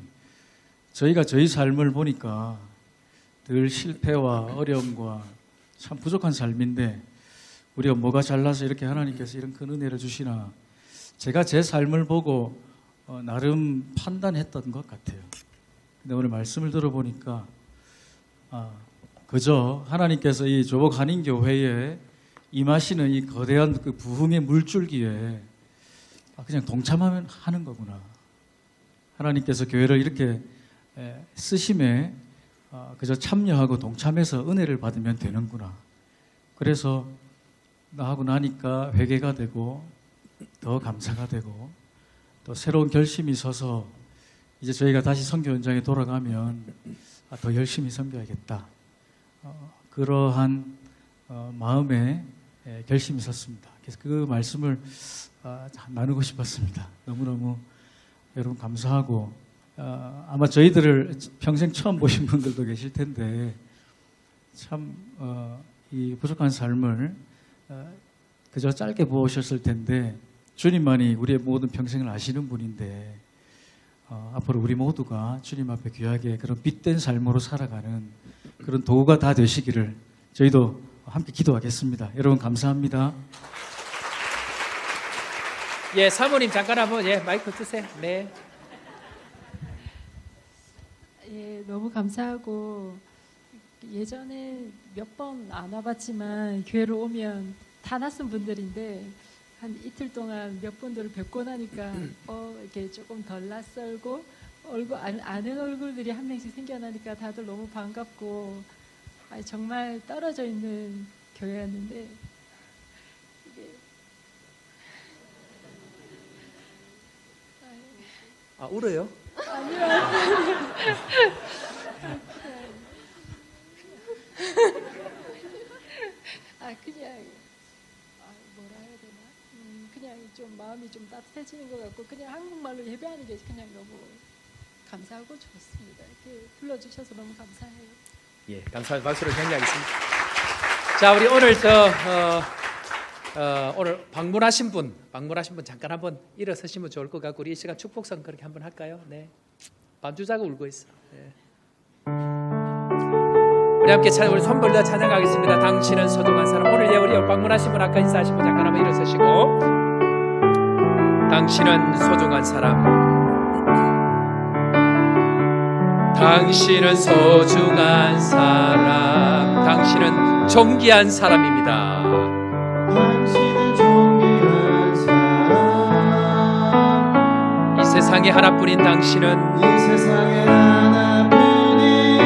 저희가 저희 삶을 보니까 늘 실패와 어려움과 참 부족한 삶인데 우리가 뭐가 잘나서 이렇게 하나님께서 이런 큰 은혜를 주시나 제가 제 삶을 보고 나름 판단했던 것 같아요. 근데 오늘 말씀을 들어보니까 그저 하나님께서 이 조복 한인교회에 임하시는 이 거대한 그 부흥의 물줄기에 그냥 동참하면 하는 거구나. 하나님께서 교회를 이렇게 쓰심에 그저 참여하고 동참해서 은혜를 받으면 되는구나. 그래서 나하고 나니까 회개가 되고 더 감사가 되고 또 새로운 결심이 서서 이제 저희가 다시 선교 현장에 돌아가면 더 열심히 섬겨야겠다. 그러한 마음에 결심이 섰습니다. 그래서 그 말씀을 나누고 싶었습니다. 너무너무 여러분 감사하고 아마 저희들을 평생 처음 보신 분들도 계실 텐데 참 이 부족한 삶을 그저 짧게 보셨을 텐데 주님만이 우리의 모든 평생을 아시는 분인데 앞으로 우리 모두가 주님 앞에 귀하게 그런 빛된 삶으로 살아가는 그런 도구가 다 되시기를 저희도 함께 기도하겠습니다. 여러분 감사합니다. 예, 사모님 잠깐 한번 마이크 주세요. 네. 예, 너무 감사하고 예전에 몇 번 안 와봤지만 교회로 오면 다 낯선 분들인데 한 이틀 동안 몇 분들을 뵙고 나니까 이렇게 조금 덜 낯설고 아는 얼굴들이 한 명씩 생겨나니까 다들 너무 반갑고 정말 떨어져 있는 교회였는데 이게 울어요? 아니요. 그냥 뭐라 해야 되나? 그냥 좀 마음이 좀 따뜻해지는 것 같고 그냥 한국말로 예배하는 게 그냥 너무 감사하고 좋습니다. 이렇게 불러주셔서 너무 감사해요. 예, 감사합니다. 박수로 격려하겠습니다. 자, 우리 오늘 오늘 방문하신 분 잠깐 한번 일어서시면 좋을 것 같고 우리 이 시간 축복성 그렇게 한번 할까요? 네. 반주자가 울고 있어. 네. 우리 함께 우리 손 벌려 찬양하겠습니다. 당신은 소중한 사람. 오늘 우리 방문하신 분 아까 인사하신 분 잠깐 한번 일어서시고 당신은 소중한 사람. 당신은 소중한 사람. 당신은 존귀한 사람입니다. 당신은 존귀한 사람. 이 세상에 하나뿐인 당신은 이 세상에 하나뿐인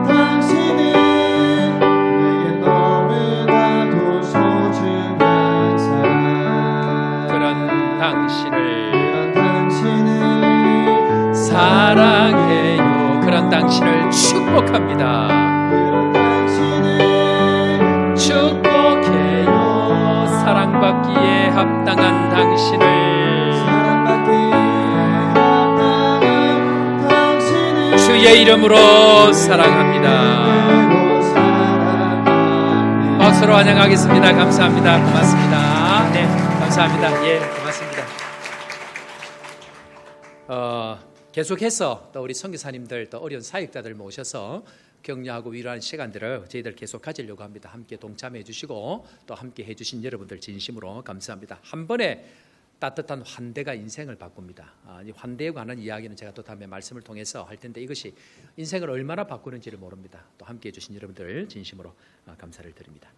당신은 내게 너무나도 소중한 사람. 그런 당신을 사랑해요. 그런 당신을 축복합니다. 그런 당신을 축복해요. 사랑받기에 합당한 당신을 주의 이름으로 사랑합니다. 박수로 환영하겠습니다. 감사합니다. 고맙습니다. 네, 감사합니다. 예, 고맙습니다. 계속해서 또 우리 선교사님들 또 어려운 사역자들 모셔서 격려하고 위로하는 시간들을 저희들 계속 가지려고 합니다. 함께 동참해 주시고 또 함께 해주신 여러분들 진심으로 감사합니다. 한 번에 따뜻한 환대가 인생을 바꿉니다. 이 환대에 관한 이야기는 제가 또 다음에 말씀을 통해서 할 텐데 이것이 인생을 얼마나 바꾸는지를 모릅니다. 또 함께 해주신 여러분들 진심으로 감사를 드립니다.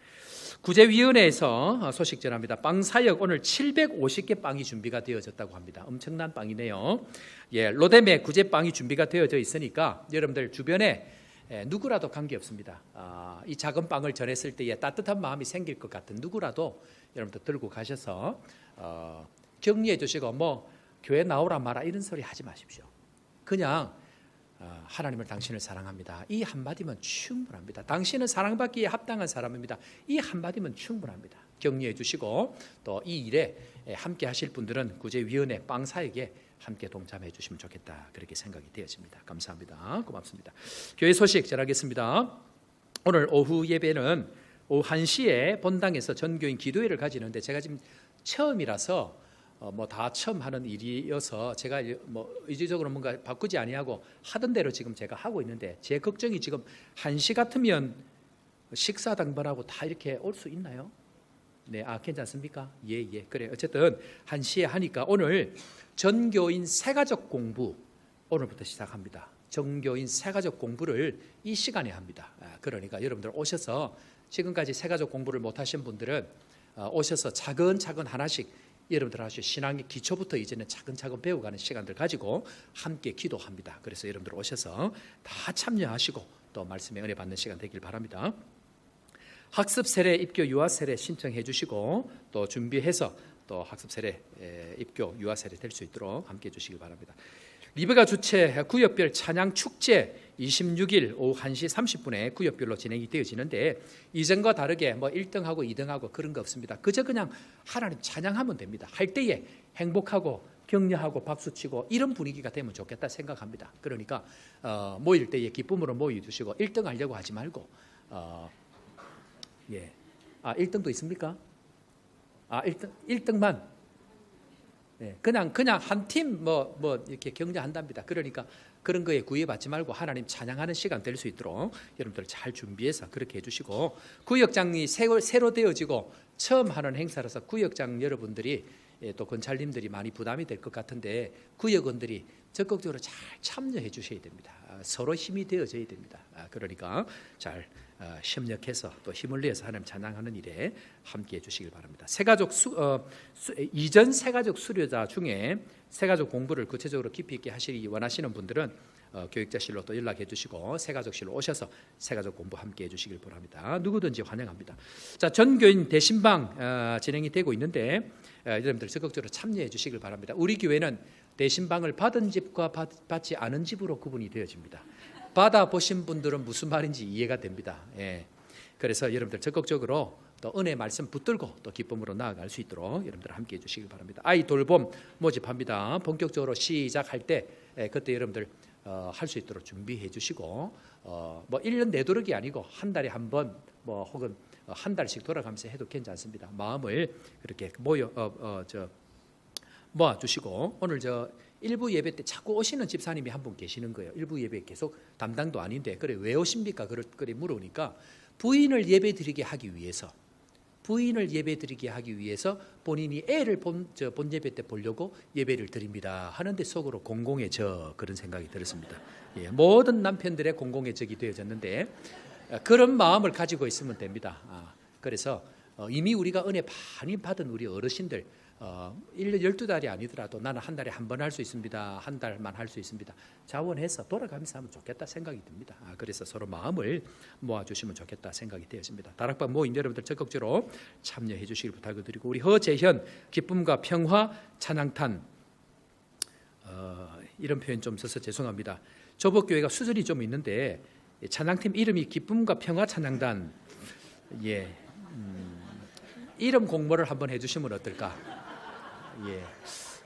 구제위원회에서 소식 전합니다. 빵 사역 오늘 750개 빵이 준비가 되어졌다고 합니다. 엄청난 빵이네요. 예, 로뎀에 구제빵이 준비가 되어져 있으니까 여러분들 주변에 누구라도 관계없습니다. 이 작은 빵을 전했을 때에 따뜻한 마음이 생길 것 같은 누구라도 여러분들 들고 가셔서 격려해 주시고 뭐 교회 나오라 마라 이런 소리 하지 마십시오. 그냥 하나님을 당신을 사랑합니다. 이 한마디면 충분합니다. 당신은 사랑받기에 합당한 사람입니다. 이 한마디면 충분합니다. 격려해 주시고 또 이 일에 함께 하실 분들은 구제위원회 빵 사역에 함께 동참해 주시면 좋겠다. 그렇게 생각이 되어집니다. 감사합니다. 고맙습니다. 교회 소식 전하겠습니다. 오늘 오후 예배는 오후 1시에 본당에서 전교인 기도회를 가지는데 제가 지금 처음이라서 뭐 다 처음 하는 일이어서 제가 뭐 의지적으로 뭔가 바꾸지 아니하고 하던 대로 지금 제가 하고 있는데 제 걱정이 지금 1시 같으면 식사 당번하고 다 이렇게 올 수 있나요? 네, 괜찮습니까? 예, 그래. 어쨌든 1시에 하니까 오늘 전교인 새가족 공부 오늘부터 시작합니다. 전교인 새가족 공부를 이 시간에 합니다. 그러니까 여러분들 오셔서 지금까지 새가족 공부를 못 하신 분들은 오셔서 차근차근 하나씩 여러분들 하실 신앙의 기초부터 이제는 차근차근 배워가는 시간들 가지고 함께 기도합니다. 그래서 여러분들 오셔서 다 참여하시고 또 말씀의 은혜 받는 시간 되길 바랍니다. 학습 세례, 입교, 유아 세례 신청해 주시고 또 준비해서 또 학습 세례, 입교, 유아 세례 될 수 있도록 함께 해 주시길 바랍니다. 리베가 주최 구역별 찬양 축제 26일 오후 1시 30분에 구역별로 진행이 되어지는데 이전과 다르게 뭐 1등하고 2등하고 그런 거 없습니다. 그저 그냥 하나님 찬양하면 됩니다. 할 때에 행복하고 격려하고 박수치고 이런 분위기가 되면 좋겠다 생각합니다. 그러니까 모일 때에 기쁨으로 모여주시고 1등 하려고 하지 말고 1등도 있습니까? 1등만 그냥 한 팀 뭐 이렇게 격려한답니다. 그러니까 그런 거에 구애받지 말고 하나님 찬양하는 시간 될 수 있도록 여러분들 잘 준비해서 그렇게 해주시고 구역장이 새로 되어지고 처음 하는 행사라서 구역장 여러분들이 또 권찰님들이 많이 부담이 될 것 같은데 구역원들이 적극적으로 잘 참여해 주셔야 됩니다. 서로 힘이 되어져야 됩니다. 그러니까 잘 협력해서 또 힘을 내서 하나님 찬양하는 일에 함께해 주시길 바랍니다. 새가족 이전 새가족 수료자 중에 새가족 공부를 구체적으로 깊이 있게 하시기 원하시는 분들은 교육자실로 또 연락해 주시고 새가족실로 오셔서 새가족 공부 함께해 주시길 바랍니다. 누구든지 환영합니다. 자, 전교인 대신방 진행이 되고 있는데 여러분들 적극적으로 참여해 주시길 바랍니다. 우리 교회는 대신방을 받은 집과 받지 않은 집으로 구분이 되어집니다. 받아보신 분들은 무슨 말인지 이해가 됩니다. 그래서 여러분들 적극적으로 또 은혜 말씀 붙들고 또 기쁨으로 나아갈 수 있도록 여러분들 함께 해주시길 바랍니다. 아이 돌봄 모집합니다. 본격적으로 시작할 때 그때 여러분들 할 수 있도록 준비해 주시고 뭐 1년 내도록이 아니고 한 달에 한 번 뭐 혹은 한 달씩 돌아가면서 해도 괜찮습니다. 마음을 그렇게 모아 주시고 오늘 일부 예배 때 자꾸 오시는 집사님이 한 분 계시는 거예요. 일부 예배 계속 담당도 아닌데 그래 왜 오십니까? 그래 물으니까 부인을 예배드리게 하기 위해서 본인이 애를 본 예배 때 보려고 예배를 드립니다 하는데 속으로 공공의 적 그런 생각이 들었습니다. 모든 남편들의 공공의 적이 되어졌는데 그런 마음을 가지고 있으면 됩니다. 그래서 이미 우리가 은혜 많이 받은 우리 어르신들 1년 12달이 아니더라도 나는 한 달에 한 번 할 수 있습니다. 한 달만 할 수 있습니다. 자원해서 돌아가면서 하면 좋겠다 생각이 듭니다. 그래서 서로 마음을 모아주시면 좋겠다 생각이 되어집니다. 다락방 모임 여러분들 적극적으로 참여해 주시길 부탁드리고 우리 허재현 기쁨과 평화 찬양탄 이런 표현 좀 써서 죄송합니다. 조복교회가 수준이 좀 있는데 찬양팀 이름이 기쁨과 평화 찬양단 이름 공모를 한번 해주시면 어떨까?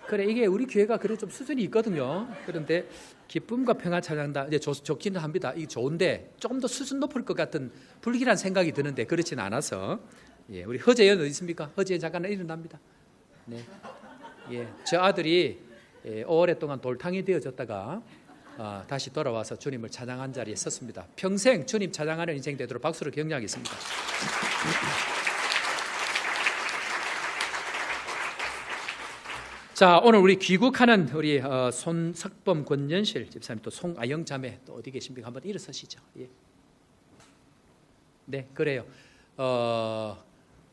그래 이게 우리 교회가 그래 좀 수준이 있거든요. 그런데 기쁨과 평화 찬양단 이제 좋기는 합니다. 이게 좋은데 조금 더 수준 높을 것 같은 불길한 생각이 드는데 그렇지는 않아서 우리 허재현 어디 있습니까? 허재현 잠깐 일어납니다. 저 아들이 오랫동안 돌탕이 되어졌다가 다시 돌아와서 주님을 찬양한 자리에 섰습니다. 평생 주님 찬양하는 인생 되도록 박수로 격려하겠습니다. 자, 오늘 우리 귀국하는 우리 손석범 권연실 집사님 또 송아영 자매 또 어디 계십니까? 한번 일어서시죠. 네, 그래요.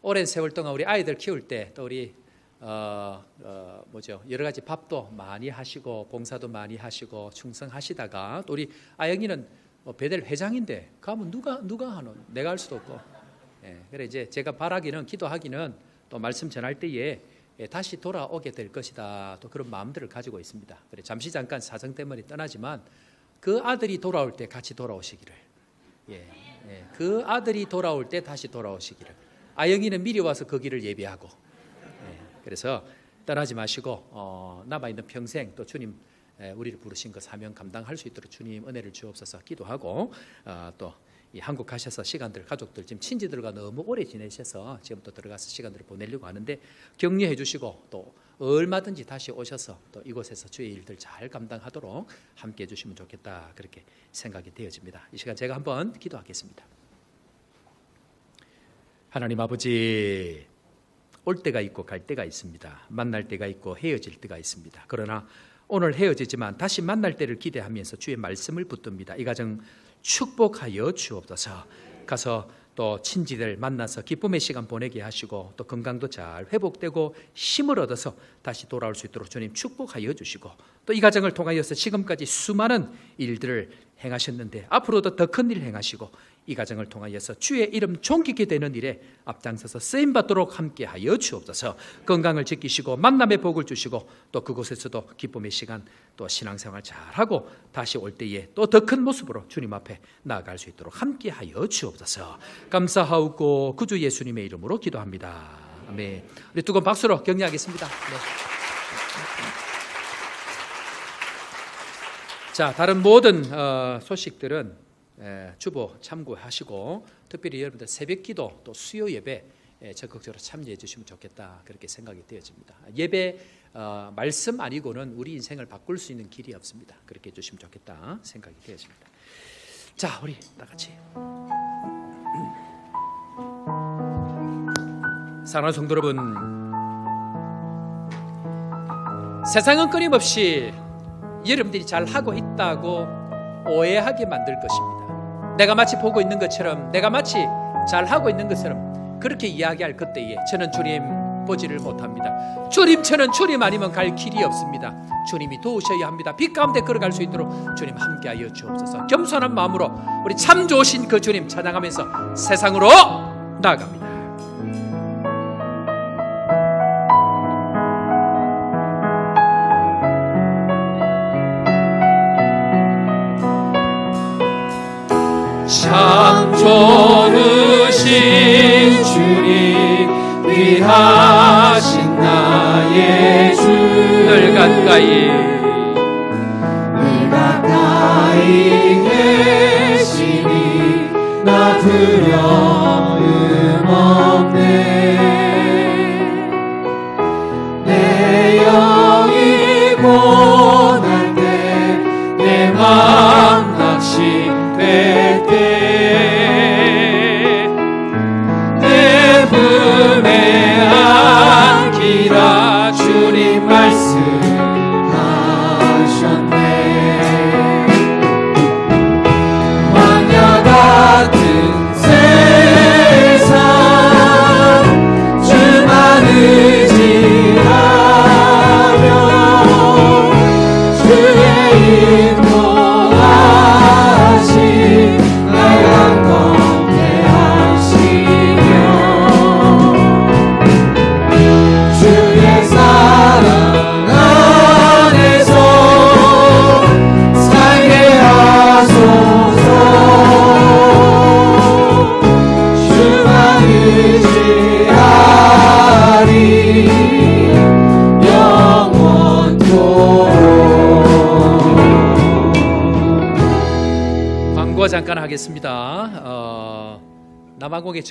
오랜 세월 동안 우리 아이들 키울 때 또 우리 여러 가지 밥도 많이 하시고 봉사도 많이 하시고 충성하시다가 또 우리 아영이는 베델 회장인데 가면 누가 하노? 내가 할 수도 없고. 그래 이제 제가 바라기는 기도하기는 또 말씀 전할 때에 다시 돌아오게 될 것이다. 또 그런 마음들을 가지고 있습니다. 그래 잠시 잠깐 사정 때문에 떠나지만 그 아들이 돌아올 때 같이 돌아오시기를. 그 아들이 돌아올 때 다시 돌아오시기를. 아영이는 미리 와서 그 길을 예비하고. 그래서 떠나지 마시고 남아있는 평생 또 주님 우리를 부르신 그 사명 감당할 수 있도록 주님 은혜를 주옵소서 기도하고 또 이 한국 가셔서 시간들 가족들 지금 친지들과 너무 오래 지내셔서 지금부터 들어가서 시간들을 보내려고 하는데 격려해 주시고 또 얼마든지 다시 오셔서 또 이곳에서 주의 일들 잘 감당하도록 함께 해주시면 좋겠다 그렇게 생각이 되어집니다. 이 시간 제가 한번 기도하겠습니다. 하나님 아버지, 올 때가 있고 갈 때가 있습니다. 만날 때가 있고 헤어질 때가 있습니다. 그러나 오늘 헤어지지만 다시 만날 때를 기대하면서 주의 말씀을 붙듭니다. 이 가정 축복하여 주옵소서. 가서 또 친지들 만나서 기쁨의 시간 보내게 하시고 또 건강도 잘 회복되고 힘을 얻어서 다시 돌아올 수 있도록 주님 축복하여 주시고 또 이 가정을 통하여서 지금까지 수많은 일들을 행하셨는데 앞으로도 더 큰 일 행하시고 이 가정을 통하여서 주의 이름 존귀게 되는 일에 앞장서서 쓰임받도록 함께하여 주옵소서. 건강을 지키시고 만남의 복을 주시고 또 그곳에서도 기쁨의 시간 또 신앙생활 잘하고 다시 올 때에 또 더 큰 모습으로 주님 앞에 나아갈 수 있도록 함께하여 주옵소서. 감사하옵고 구주 예수님의 이름으로 기도합니다. 아멘. 우리 두 분 박수로 격려하겠습니다. 네. 자, 다른 모든 소식들은 주보 참고하시고 특별히 여러분들 새벽기도 또 수요 예배 적극적으로 참여해 주시면 좋겠다 그렇게 생각이 되어집니다. 예배 말씀 아니고는 우리 인생을 바꿀 수 있는 길이 없습니다. 그렇게 해주시면 좋겠다 생각이 되어집니다. 자, 우리 다 같이 사랑하는 성도 여러분, 세상은 끊임없이 여러분들이 잘하고 있다고 오해하게 만들 것입니다. 내가 마치 보고 있는 것처럼, 내가 마치 잘하고 있는 것처럼 그렇게 이야기할 그때에 저는 주님 보지를 못합니다. 주님, 저는 주님 아니면 갈 길이 없습니다. 주님이 도우셔야 합니다. 빛 가운데 걸어갈 수 있도록 주님 함께하여 주옵소서. 겸손한 마음으로 우리 참 좋으신 그 주님 찬양하면서 세상으로 나아갑니다. 참 좋으신 주님, 귀하신 나의 주, 늘 가까이 계시니 나 두려움 없네. 내 영이 고날 때 내 마음 낚시될 때 내 품에 안기라 주님 말씀하셨네. 왕야 같은 세상 주만 의지하며 주의 인도하심 날 강건케 하시며 주의 사랑 안에서 살게 하소서. 주만 의지하리 영원토록. 광고 잠깐 하겠습니다. 남아공의